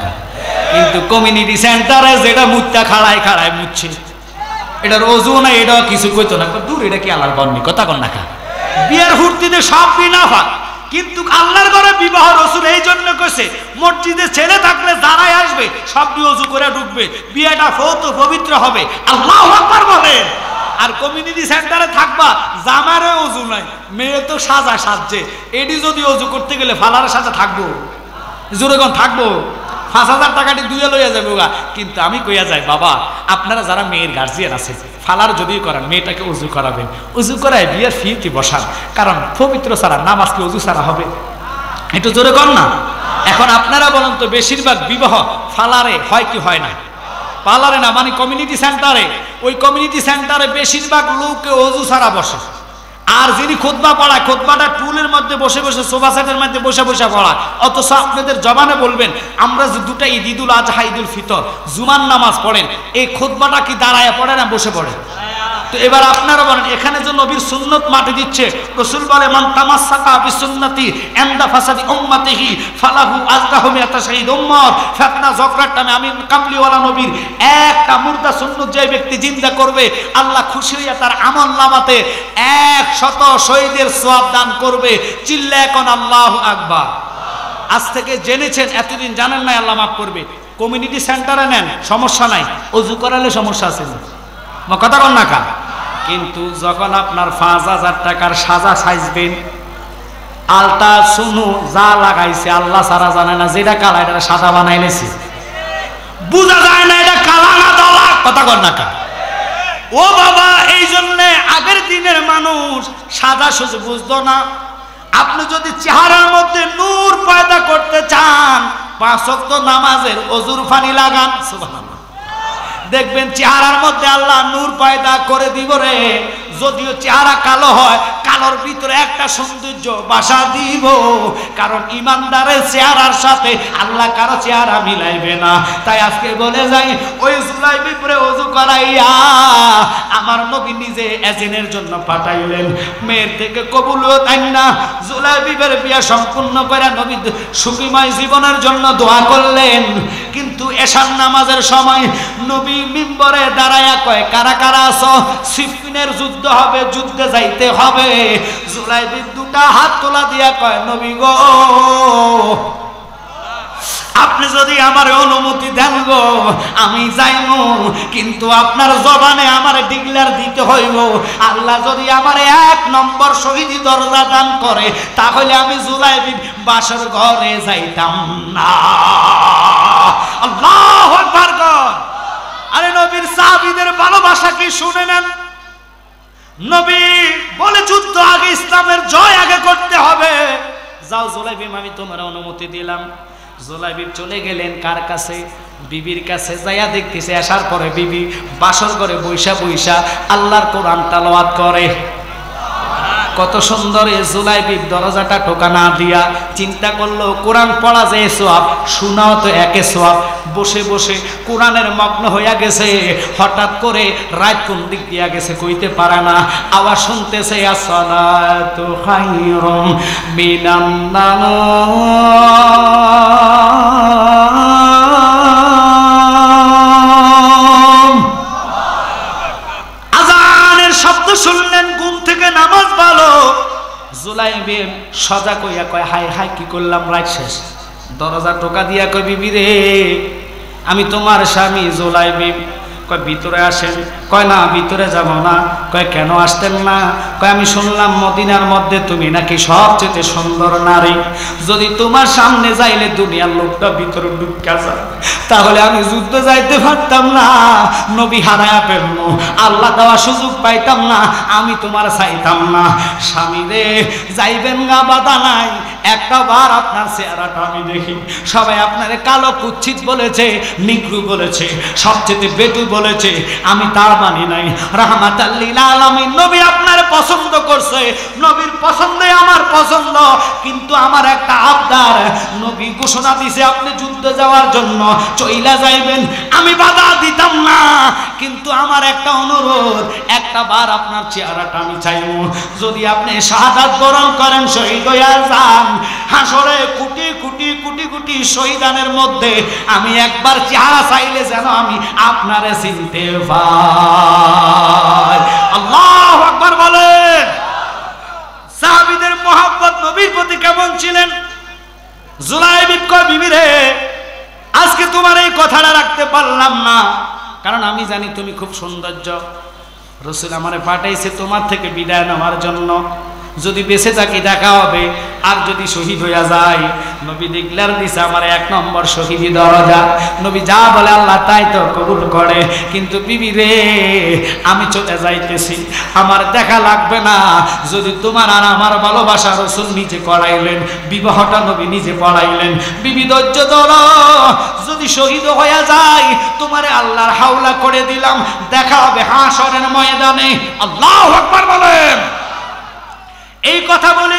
কিন্তু কমিউনিটি সেন্টারে যেটা মুত্তা খাড়ায় খাড়ায় মুচ্ছে, এটার ওযু না, এটা কিছু কইতো না, দূর, এটা কি আল্লাহর ঘর? কথা কন না? বিয়ের হুর্তিতে সব বিনাফা, কিন্তু আল্লাহর ঘরে বিবাহ রাসূল এই জন্য কইছে, মসজিদে ছেলে থাকলে দাঁড়ায় আসবে, সব ওযু করে ঢুকবে, বিয়েটা পবিত্র হবে। আল্লাহু আকবার বলেন। আর কমিউনিটি সেন্টারে থাকবা, জামারে ওযু নাই, মেয়ে তো সাজা সাজছে, এটি যদি ওযু করতে গেলে ফালার সাজা থাকবো? জোরে কোন থাকবো? 5,000 টাকাটি দুইয়া লইয়া যাবে ওগা। কিন্তু আমি কইয়া যাই, বাবা আপনারা যারা মেয়ের গার্জিয়ান আছে, ফালার যদি করেন মেয়েটাকে ওযু করাবেন, ওযু করায় বিয়ের ফিতে বসান। কারণ পবিত্র ছাড়া নামাজ কি ওযু ছাড়া হবে? একটু জোরে কর না। এখন আপনারা বলেন তো, বেশিরভাগ বিবাহ ফালারে হয় কি হয় না? পার্লারে না, মানে কমিউনিটি সেন্টারে। ওই কমিউনিটি সেন্টারে বেশিরভাগ লোকে ওযু ছাড়া বসে। আর যিনি খুতবা পড়ায়, খুতবাটা টুলের মধ্যে বসে বসে, সোফা সেটের মধ্যে বসে বসে পড়ায়। অথচ আপনাদের জবানে বলবেন, আমরা যে দুটা ঈদুল আজহা, ঈদুল ফিতর, জুমার নামাজ পড়েন, এই খুতবাটা কি দাঁড়ায় পড়ে না বসে পড়ে? তো এবার আপনারা বলেন, এখানে যে নবীর সুন্নত মাটি দিচ্ছে, রাসূল বলে মান তামাসসাকা বিসুন্নতি ইনদা ফাসাদি উম্মতিহি ফালাহু আজরাহু মিআতা শাহীদ উম্মত। ফিতনা ঝগড়ার টাইমে আমি কামলিওয়ালা নবীর একটা মুর্দা সুন্নত যে ব্যক্তি জিন্দা করবে, আল্লাহ খুশি হইয়া তার আমলনামাতে 100 শহীদের সওয়াব দান করবে। চিল্লায় কোন আল্লাহু আকবার। আজ থেকে জেনেছেন, এতদিন জানেন না, আল্লাহ মাফ করবে। কমিউনিটি সেন্টারে নেন, সমস্যা নাই, ওযু করালে সমস্যা আছে না? কথা কন না? কিন্তু যখন আপনার 5,000 টাকার সাজা সাজবেন, আলতা সুনু যা লাগাইছে আল্লাহ সারা জানে না, যেটা কালা এটা সাদা বানাইলেছে, বুঝা যায় না এটা কালা না দলা, কথা কর না কা। ও বাবা, এই জন্য আগের দিনের মানুষ সাদা সুজি বুঝতো না। আপনি যদি চেহারার মধ্যে নূর পয়দা করতে চান, 5 ওয়াক্ত নামাজের ওযুর পানি লাগান, সুবহানাল্লাহ, দেখবেন চেহারার মধ্যে আল্লাহ নূর পয়দা করে দিব রে। যদিও চেহারা কালো হয়, কালোর ভিতরে একটা সৌন্দর্য বাসা দিব, কারণ ইমানদারের চেহারার সাথে আল্লাহ কারো চেহারা মিলাইবে না। তাই আজকে বলে যাই, ওই জুলাইবিবরে ওযু করাইয়া আমার নবী নিজে এজিনের জন্য পাঠাইলেন। মেয়ের থেকে কবুলও তাই না, জুলাইবিবের বিয়ে সম্পূর্ণ করে নবী সুখীময় জীবনের জন্য দোয়া করলেন। কিন্তু এশার নামাজের সময় নবী মিম্বরে দাঁড়ায়া কয়, কারা কারা আছো? সিফিনের যুদ্ধ হবে, যুদ্ধে যাইতে হবে। জুলাইবিব দুটা হাত তোলা দিয়া কয়, নবী গো, আপনি যদি আমার অনুমতি দেন গো আমি যাইমু, কিন্তু আপনার জবানে আমার ডিক্লেয়ার দিতে হইব, আল্লাহ যদি আমার 1 নম্বর শহীদি দরজা দান করে তাহলে আমি জুলাইবিব বাসর ঘরে যাইতাম না। আল্লাহু আকবার। আরে নবীর সাহাবীদের ভালোবাসা কি শুনে নেন। নবী বলে, যুদ্ধ আগে, ইসলামের জয় আগে করতে হবে। যাও জুলাইবিব, আমি তোমার অনুমতি দিলাম। জুলাইবিব চলে গেলেন কার কাছে? বিবির কাছে। যাইয়া দেখতেছে আসার পরে বিবি বাসর ঘরে বইসা বইসা আল্লাহর কোরআন তেলাওয়াত করে। কত সুন্দর। জুলাইবিব দরজাটা টোকা না দিয়া চিন্তা করলো, কোরআন পড়া যে সওয়াব, শোনাও তো একে সওয়াব। বসে বসে কোরআনের মগ্ন হইয়া গেছে। হঠাৎ করে রাত কোন দিক দিয়া গেছে কইতে পারে না। আওয়াজ শুনতেছে, আসসালাতু খায়রুম মিনান নাওম। আযানের শব্দ শুনলেন, ঘুম থেকে নামাজ ভালো। জুলাইবিব সজাগ হইয়া কয়, হাই হাই কি করলাম, রাত শেষ। দরজা টোকা দিয়া কয়, বিবি রে, আমি তোমার স্বামী জুলাইবিব। কয়, ভিতরে আসেন। কয়, না ভিতরে যাব না। কয়, কেন আসতেন না? কয়, আমি শুনলাম মদিনার মধ্যে তুমি নাকি সবচেয়ে সুন্দর নারী। যদি তোমার সামনে যাইলে দুনিয়ার লোকটা ভিতরে ঢুকা যায়, তাহলে আমি যুদ্ধে যাইতে পারতাম না, নবী হারায়া ফেলবো, আল্লাহ দেওয়া সুযোগ পাইতাম না, আমি তোমার চাইতাম না। স্বামী রে, যাইবেন গা, বাধা নাই, একটা বার আপনার চেহারাটা আমি দেখি। সবাই আপনারে কালো কুচ্ছিত বলেছে, নিগ্রু বলেছে, সবচেয়ে বেটু বলেছে, আমি তার মানি নাই। রাহমাতাল লিল আলামিন নবী আপনার পছন্দ করছে, নবীর পছন্দে আমার পছন্দ। কিন্তু আমার একটা আবদার, নবী ঘোষণা দিছে আপনি যুদ্ধে যাওয়ার জন্য, চইলা যাইবেন, আমি বাধা দিতাম না। কিন্তু আমার একটা অনুরোধ, একটা বার আপনার চেহারাটা আমি চাইব। যদি আপনি শাহাদাত বরণ করেন, শহীদ হইয়া যান, হাসরে কোটি কোটি কোটি কোটি শহীদানের মধ্যে আমি একবার চেহারা চাইলে যেন আমি আপনারে চিনতে পাই। আল্লাহু আকবার বলেন। সাহাবীদের মহব্বত নবীর প্রতি কেমন ছিলেন? জুলাইবিব কয়, বিবি রে, আজকে তোমার এই কথাটা রাখতে পারলাম না, কারণ আমি জানি তুমি খুব সৌন্দর্য। রাসূল আমারে পাঠাইছে তোমার থেকে বিদায় নেওয়ার জন্য। যদি বেঁচে থাকি দেখা হবে, আর যদি শহীদ হইয়া যায়, নবী ডিক্লেয়ার দিছে আমার 1 নম্বর শহীদি দরজা। নবী যা বলে আল্লাহ তাই তো কবুল করে। কিন্তু বিবি রে, আমি চলে যাইতেছি, আমার দেখা লাগবে না। যদি তোমার আর আমার ভালোবাসা রাসূল নিজে করাইলেন, বিবাহটা নবী নিজে পড়াইলেন। বিবি ধৈর্য ধরো, যদি শহীদ হইয়া যায় তোমারে আল্লাহর হাওলা করে দিলাম, দেখা হবে হাশরের ময়দানে। আল্লাহু আকবার বলেন। এই কথা বলে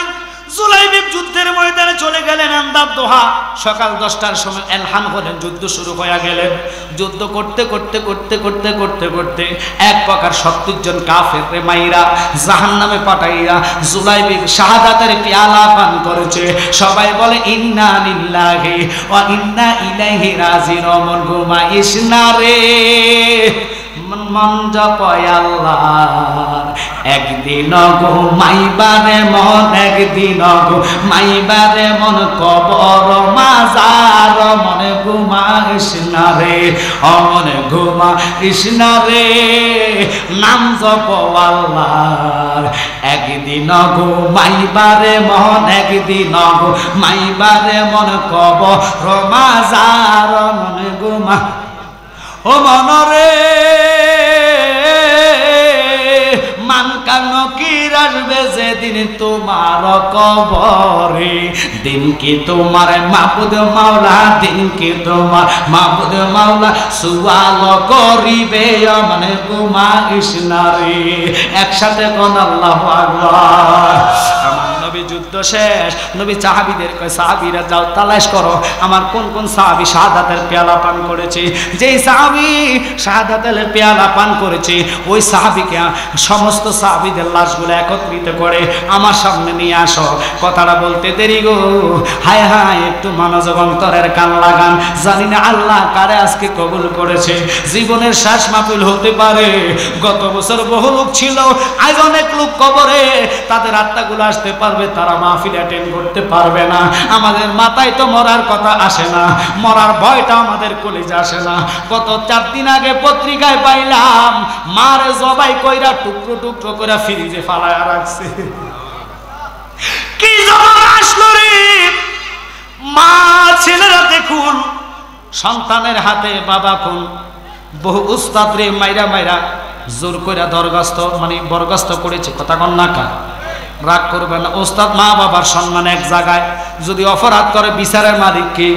জুলাইবিব যুদ্ধের ময়দানে চলে গেলেন। আন্দার দোহা সকাল 10টার সময় এলহান হলেন, যুদ্ধ শুরু হয়ে গেলেন। যুদ্ধ করতে করতে করতে করতে করতে করতে এক প্রকার 70 জন কাফেররে মাইরা জাহান্নামে পাঠাইয়া জুলাইবিব শাহাদাতের পেয়ালা পান করেছে। সবাই বলে ইন্না লিল্লাহি ওয়া ইন্না ইলাইহি রাজিউন। ঘুমাইস না রে, মন জপয় আল্লাহর, একদিন ঘুমাইবারে মন, একদিন ঘুমাইবারে মন, কবর মাজার মনে ঘুমাইস না রে, অমন ঘুমাইস না রে, নাম জপ আল্লাহর। একদিন ঘুমাইবারে মন, একদিন ঘুমাইবারে মন, কবর মাজার মন ঘুমা ও মনরে, মান কান কির আসবে যেদিন তোমার কবরে, দিন কি তোমার মাবুদ মাওলা, দিন কি তোমার মাবুদ মাওলা সুয়াল করিবে, মানে ঘুমাইস না রে। একসাথে কোন আল্লাহু আকবার। আমার নবী যুদ্ধ শেষ, নবী সাহাবীদের কয় সাহাবীরা যাও তালাশ করো আমার কোন কোন সাহাবী শাহাদাতের পেয়ালা পান করেছে। যেই সাহাবী শাহাদাতের পেয়ালা পান করেছে ওই সাহাবীকে সমস্ত সাহাবীদের লাশগুলো একত্রিত করে আমার সামনে নিয়ে আসো। কথাটা বলতে দেরি গো, হায় হায় একটু মনোযোগ অন্তরের কান লাগান। জানি না আল্লাহ কারে আজকে কবুল করেছে, জীবনের শেষ মাহফিল হতে পারে। গত বছর বহু লোক ছিল, আজ অনেক লোক কবরে, তাদের আত্মাগুলো আসতে পারবে, তারা মাহফিল অ্যাটেন্ড করতে পারবে না। আমাদের মাথায় তো মরার কথা আসে না, মরার ভয়টা আমাদের কলিজা আসে না। গত 4 দিন আগে পত্রিকায় পাইলাম মারে জবাই কইরা টুকরো টুকরো করে ফ্রিজে ফালায়া রাখছে। কি জবাই আসলো রে মা, ছেলেরা দেখুন সন্তানের হাতে বাবা খুন। বহু উস্তাদ রে মাইরা মাইরা জোর কইরা দরগাস্ত মানে বরগাস্ত করেছে। কথা কন না কা, রাগ করবে না। ওস্তাদ মা বাবার সম্মান এক জায়গায়, যদি অপরাধ করে বিচারের মালিক কে?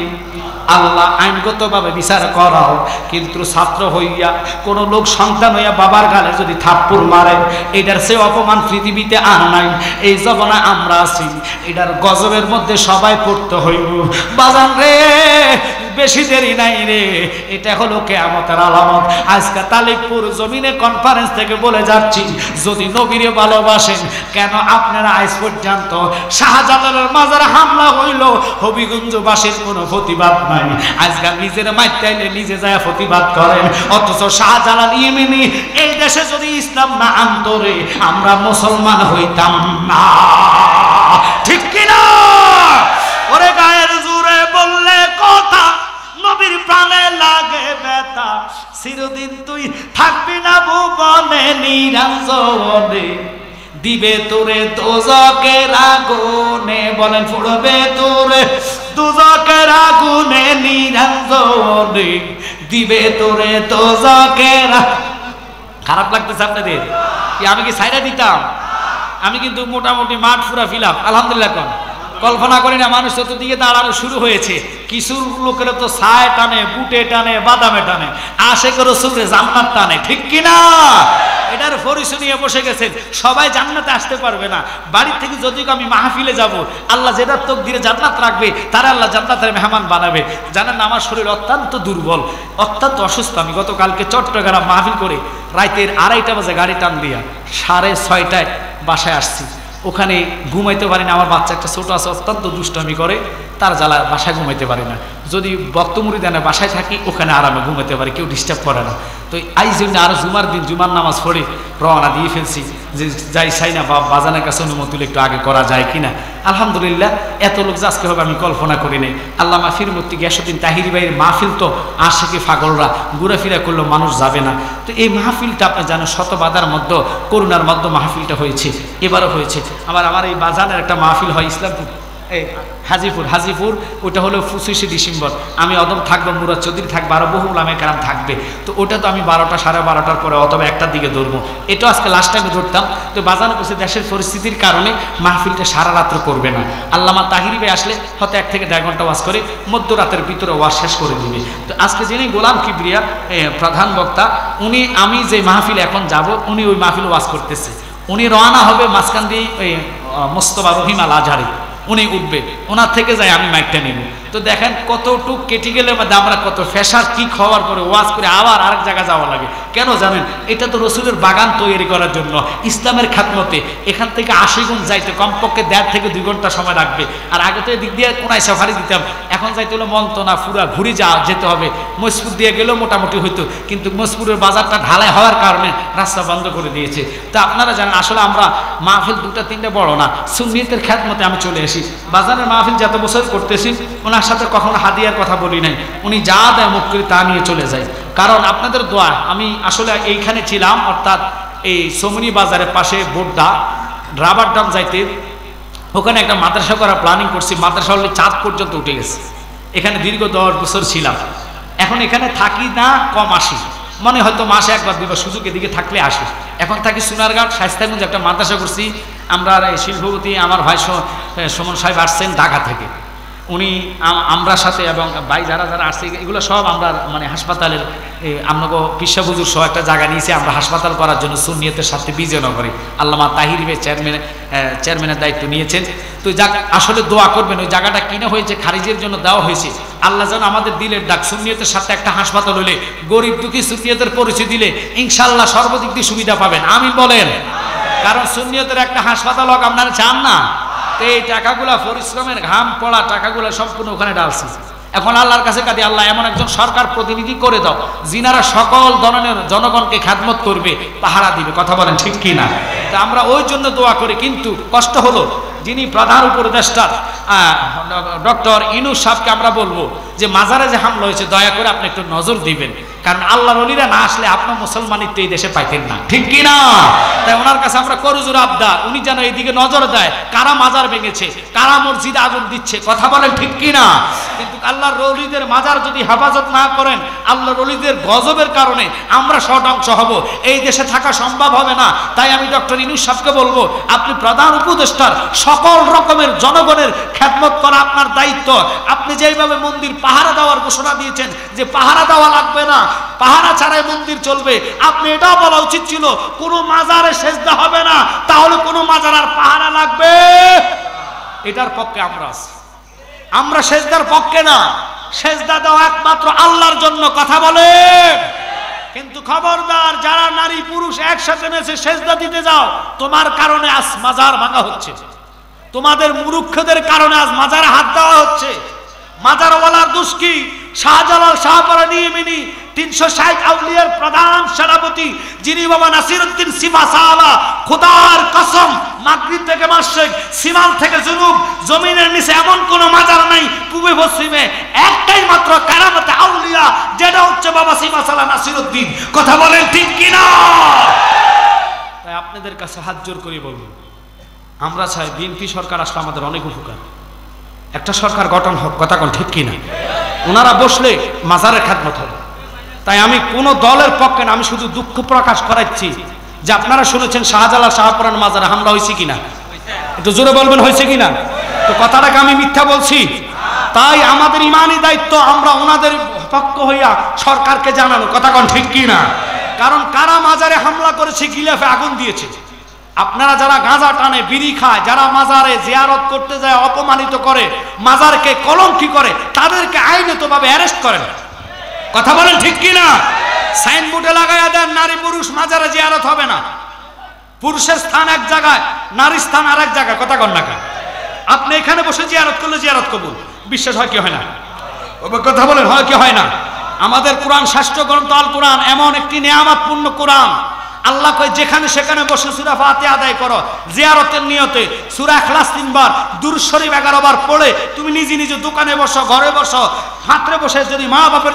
আল্লাহ। আইনগতভাবে বিচার করাও, কিন্তু ছাত্র হইয়া কোন লোক সন্তান হইয়া বাবার গালে যদি থাপ্পড় মারে, এটার সে অপমান পৃথিবীতে আর নাই। এই জমানায় আমরা আছি, এটার গজবের মধ্যে সবাই পড়তে হইব। বাজান রে বেশি দেরি নাই রে, এটা হলো কিয়ামতের আলামত। আজকে তালিকপুর জমিনে কনফারেন্স থেকে বলে যাচ্ছি, যদি নবীরে ভালোবাসেন কেন আপনারা আজ পর্যন্ত শাহজালালের মাজারে হামলা হইল, হবিগঞ্জবাসীর কোনো প্রতিবাদ নাই। আজকাল নিজের মাইতাইলে নিজে যায় প্রতিবাদ করেন, অথচ শাহজালাল ইয়েমেনি এই দেশে যদি ইসলাম না আনতো রে, আমরা মুসলমান হইতাম না। ঠিক কিনা? ওরে গায়ের জোরে বললে কথা, নবীর প্রাণে লাগে ব্যথা, চিরদিন তুই থাকবি না ভুবনে নিরঞ্জনে, দিবে তোরে দোজকের আগুনে। বলেন ফুড়বে তোরে দোজকের আগুনে নিরঞ্জনে, দিবে তোরে দোজকের। খারাপ লাগতেছে আপনাদের? আমি কি সাইরা দিতাম? আমি কিন্তু মোটামুটি মাঠ ফুরা ফিলাম আলহামদুলিল্লাহ। কল্পনা করি না মানুষ চতুর্দিকে দাঁড়ানো শুরু হয়েছে। কিছু লোকের তো ছায় টানে, বুটে টানে, বাদামে টানে, আশে করে সুরে জান্নাত টানে। ঠিক কিনা? এটার পরিচয় নিয়ে বসে গেছেন। সবাই জান্নাতে আসতে পারবে না। বাড়ির থেকে যদি আমি মাহফিলে যাব, আল্লাহ যেটা তকদিরে জান্নাত রাখবে তারা আল্লাহ জান্নাতের মেহমান বানাবে। জানেন না আমার শরীর অত্যন্ত দুর্বল, অত্যন্ত অসুস্থ। আমি গতকালকে চট্টগ্রাম মাহফিল করে রাতের 2:30 বাজে গাড়ি টান দিয়া 6:30টায় বাসায় আসছি। ওখানে ঘুমাইতে পারি না। আমার বাচ্চা একটা ছোটো আছে, অত্যন্ত দুষ্টামি করে, তার জ্বালা বাসায় ঘুমাইতে পারি না। যদি বক্তমুড়ি দেনে বাসায় থাকি, ওখানে আরামে ঘুমাইতে পারি, কেউ ডিস্টার্ব করে না। তো এই জন্য আরও জুমার দিন জুমার নামাজ পড়ে রওনা দিয়ে ফেলছি যে যাই চাই না বাজানের কাছে অনুমতি একটু আগে করা যায় কিনা। আলহামদুলিল্লাহ এত লোক আজকে হবে আমি কল্পনা করি নাই। আল্লাহ মাহফির মূর্তি গিয়াসউদ্দিন তাহিরি ভাইয়ের মাহফিল তো আশেকে ফাগলরা ঘুরাফিরা করলেও মানুষ যাবে না। তো এই মাহফিলটা আপনি জানেন শত বাধার মধ্যে করুণার মধ্যে মাহফিলটা হয়েছে, এবারও হয়েছে। আমার এই বাজানের একটা মাহফিল হয় ইসলামপুর, এই হাজিপুর, ওটা হলো 25শে ডিসেম্বর। আমি অদম থাকবো, মুরাদ চৌধুরী থাকবে, আরও বহু উলামায়ে কেরাম থাকবে। তো ওটা তো আমি 12টা 12:30টার পরে অথবা 1টার দিকে ধরবো। এটাও আজকে লাস্ট টাইমে ধরতাম। তো বাজানো করছে দেশের পরিস্থিতির কারণে মাহফিলটা সারা রাত্র করবে না। আল্লামা তাহিরি ভাই আসলে হয়তো 1 থেকে 1.5 ঘন্টা ওয়াজ করে মধ্যরাতের ভিতরে ওয়াজ শেষ করে দিবে। তো আজকে যিনি গোলাম কিবরিয়া প্রধান বক্তা, উনি আমি যে মাহফিলে এখন যাব, উনি ওই মাহফিলে ওয়াজ করতেছে। উনি রওনা হবে মাঝখান দিয়ে ওই মোস্তফা রহিম আল আজহারি, উনি উঠবে, ওনার থেকে যাই আমি মাইকটা নিব। তো দেখেন কতটুক কেটে গেলে আমরা কত ফ্যাশার কিক হওয়ার পরে ওয়াজ করে আবার আরেক জায়গায় যাওয়া লাগে। কেন জানেন? এটা তো রসুলের বাগান তৈরি করার জন্য, ইসলামের খ্যাতমতে। এখান থেকে 80 গুণ যাইতে কমপক্ষে 1.5 থেকে 2 ঘন্টা সময় লাগবে। আর আগে তো এদিক দিয়ে কোনায় সাফারি দিতাম, এখন যাইতে হলো মলতনা ফুরা ঘুরি যেতে হবে। মজপুর দিয়ে গেলেও মোটামুটি হইতো, কিন্তু মজপুরের বাজারটা ঢালাই হওয়ার কারণে রাস্তা বন্ধ করে দিয়েছে। তো আপনারা জানেন আসলে আমরা মাহফিল 2-3টা বড় না, সুন্নিয়তের খ্যাতমতে আমি চলে আসি। বাজারের মাহফিল যত বছর করতেছি ওনার সাথে কখনো হাদিয়ার কথা বলি নাই, উনি যা দেয় মুখ করে তা নিয়ে চলে যায়। কারণ আপনাদের দোয়া, আমি আসলে এইখানে ছিলাম, অর্থাৎ এই সমনি বাজারের পাশে বোড্ডা রাবার ডাম যাইতে, ওখানে একটা মাদ্রাসা করার প্ল্যানিং করছি। মাদ্রাসা হলে চাঁদ পর্যন্ত উঠে গেছে। এখানে দীর্ঘ 10 বছর ছিলাম। এখন এখানে থাকি না, কম আসি, মনে হয়তো মাসে 1 বার 2 বার সুযোগ এদিকে থাকলে আসি। এখন থাকি সোনারঘাট শায়েস্তাগঞ্জ, একটা মাদ্রাসা করছি আমরা। শিল্পপতি আমার ভাই সুমন সাহেব আসছেন ঢাকা থেকে, উনি আমরা সাথে এবং ভাই যারা যারা আসছে এগুলো সব আমরা মানে হাসপাতালের আমনগো পিসা হুজুর সহ একটা জায়গা নিয়েছি আমরা হাসপাতাল করার জন্য সুন্নিয়তের সাথে বিজয়নগরে। আল্লামা তাহির ভাই চেয়ারম্যানের দায়িত্ব নিয়েছেন। তো যাক, আসলে দোয়া করবেন, ওই জায়গাটা কিনে হয়েছে খারিজের জন্য দেওয়া হয়েছে। আল্লাহ যেন আমাদের দিলের ডাক, সুন্নিয়তের সাথে একটা হাসপাতাল হলে গরিব দুঃখী সুন্নিয়তের পরিচয় দিলে ইনশাআল্লাহ সর্বদিক দিয়ে সুবিধা পাবেন। আমিন বলেন। কারণ সুন্নিয়তের একটা হাসপাতাল হোক আপনারা চান না? এই টাকাগুলা পরিশ্রমের ঘাম পড়া টাকাগুলা সম্পূর্ণ ওখানে ডালছি। এখন আল্লাহর কাছে কাঁদি, আল্লাহ এমন একজন সরকার প্রতিনিধি করে দাও যিনারা সকল ধরনের জনগণকে খ্যাদমত করবে, পাহারা দিবে। কথা বলেন ঠিক কি না? তা আমরা ওই জন্য দোয়া করি। কিন্তু কষ্ট হলো যিনি প্রধান উপদেষ্টা ডক্টর ইউনূস সাহেবকে আমরা বলবো যে মাজারে যে হামলা হয়েছে দয়া করে আপনি একটু নজর দিবেন। কারণ আল্লাহর ওলিরা না আসলে আপনার মুসলমানিত্ব এই দেশে পাইতেন না, ঠিক কি না? তাই ওনার কাছে আমরা করজোর আবদার, উনি যেন এইদিকে নজর দেয়, কারা মাজার ভেঙেছে, কারা মসজিদে আগুন দিচ্ছে। কথা বলেন ঠিক কি না? কিন্তু আল্লাহর ওলিদের মাজার যদি হেফাজত না করেন, আল্লাহর ওলিদের গজবের কারণে আমরা ধ্বংস হব, এই দেশে থাকা সম্ভব হবে না। তাই আমি ডক্টর ইউনূস সাহেবকে বলবো, আপনি প্রধান উপদেষ্টার সকল রকমের জনগণের খেদমত করা আপনার দায়িত্ব। আপনি যেইভাবে মন্দির পাহারা দেওয়ার ঘোষণা দিয়েছেন যে পাহারা দেওয়া লাগবে না, পাহারা ছাড়াই মন্দির চলবে, আপনি এটাও বলা উচিত ছিল কোনো মাজারে সেজদা হবে না, তাহলে কোনো মাজার আর পাহারা লাগবে? এটার পক্ষে আমরা আছি। আমরা সেজদার পক্ষে না, সেজদা দেওয়া একমাত্র আল্লাহর জন্য। কথা বলে। কিন্তু খবরদার, যারা নারী পুরুষ একসাথে নেছে সেজদা দিতে যাও, তোমার কারণে আজ মাজার ভাঙা হচ্ছে, তোমাদের মূর্খদের কারণে আজ মাজারে হাত দেওয়া হচ্ছে। মাজারওয়ালার দোষ কি? শাহজালাল শাহপারা নিয়মিনী 360 আউলিয়ার প্রধান সেনাপতি যিনি বাবা নাসিরউদ্দিন সিফাসালা, খোদার কসম মাগরিব থেকে মাশরিক, সিমাল থেকে জুনুব, জমিনের নিচে এমন কোন মাজার নাই পূবে পশ্চিমে, একটাই মাত্র কারামতে আউলিয়া, যেটা হচ্ছে বাবা সিফাসালা নাসিরউদ্দিন। কথা বলেন ঠিক কি না? তাই আপনাদের কাছে হাত জোর করে বলবো, আমরা চাই বিএনপি সরকার আসলে আমাদের অনেক উপকার, একটা সরকার গঠন হোক। কথা কোন ঠিক কিনা? ওনারা বসলে মাজারের খেদমত হবে। তাই আমি কোন দলের পক্ষে না, আমি শুধু দুঃখ প্রকাশ করাচ্ছি যে আপনারা শুনেছেন শাহজালাল শাহপুরান মাজারে হামলা হয়েছে কিনা, একটু জোরে বলবেন হয়েছে কিনা। তো কথাটাকে আমি মিথ্যা বলছি? তাই আমাদের ইমানি দায়িত্ব আমরা ওনাদের পক্ষ হইয়া সরকারকে জানানো। কথা কোন ঠিক কিনা? কারণ কারা মাজারে হামলা করেছে, গিলাফে আগুন দিয়েছে। আপনারা যারা গাঁজা টানে, বিড়ি খায়, যারা মাজারে জিয়ারত করতে যায়, অপমানিত করে, মাজারকে কলঙ্কি করে, তাদেরকে আইনতভাবে অ্যারেস্ট করেন। কথা বলেন ঠিক কিনা? সাইনবোর্ডে লাগাইয়া দেন নারী পুরুষ মাজারে জিয়ারত হবে না, পুরুষের স্থান এক জায়গায়, নারীর স্থান আর এক জায়গায়। কথা কন না কেন? আপনি এখানে বসে জিয়ারত করলে জিয়ারত কবুল, বিশ্বাস হয় কি হয় না? কথা বলেন হয় কি হয় না? আমাদের কোরআন শাস্ত্র গ্রন্থ আল কোরআন এমন একটি নেয়ামতপূর্ণ কোরআন, আল্লাহ কয় যেখানে সেখানে বসে সূরা ফাতিহা আদায় করো জিয়ারতের নিয়তে, সূরা ইখলাস 3 বার, দুরূদ শরীফ 11 বার পড়ে তুমি নিজে নিজে দোকানে বসো, ঘরে বসো, হাতরে বসে যদি মা বাপের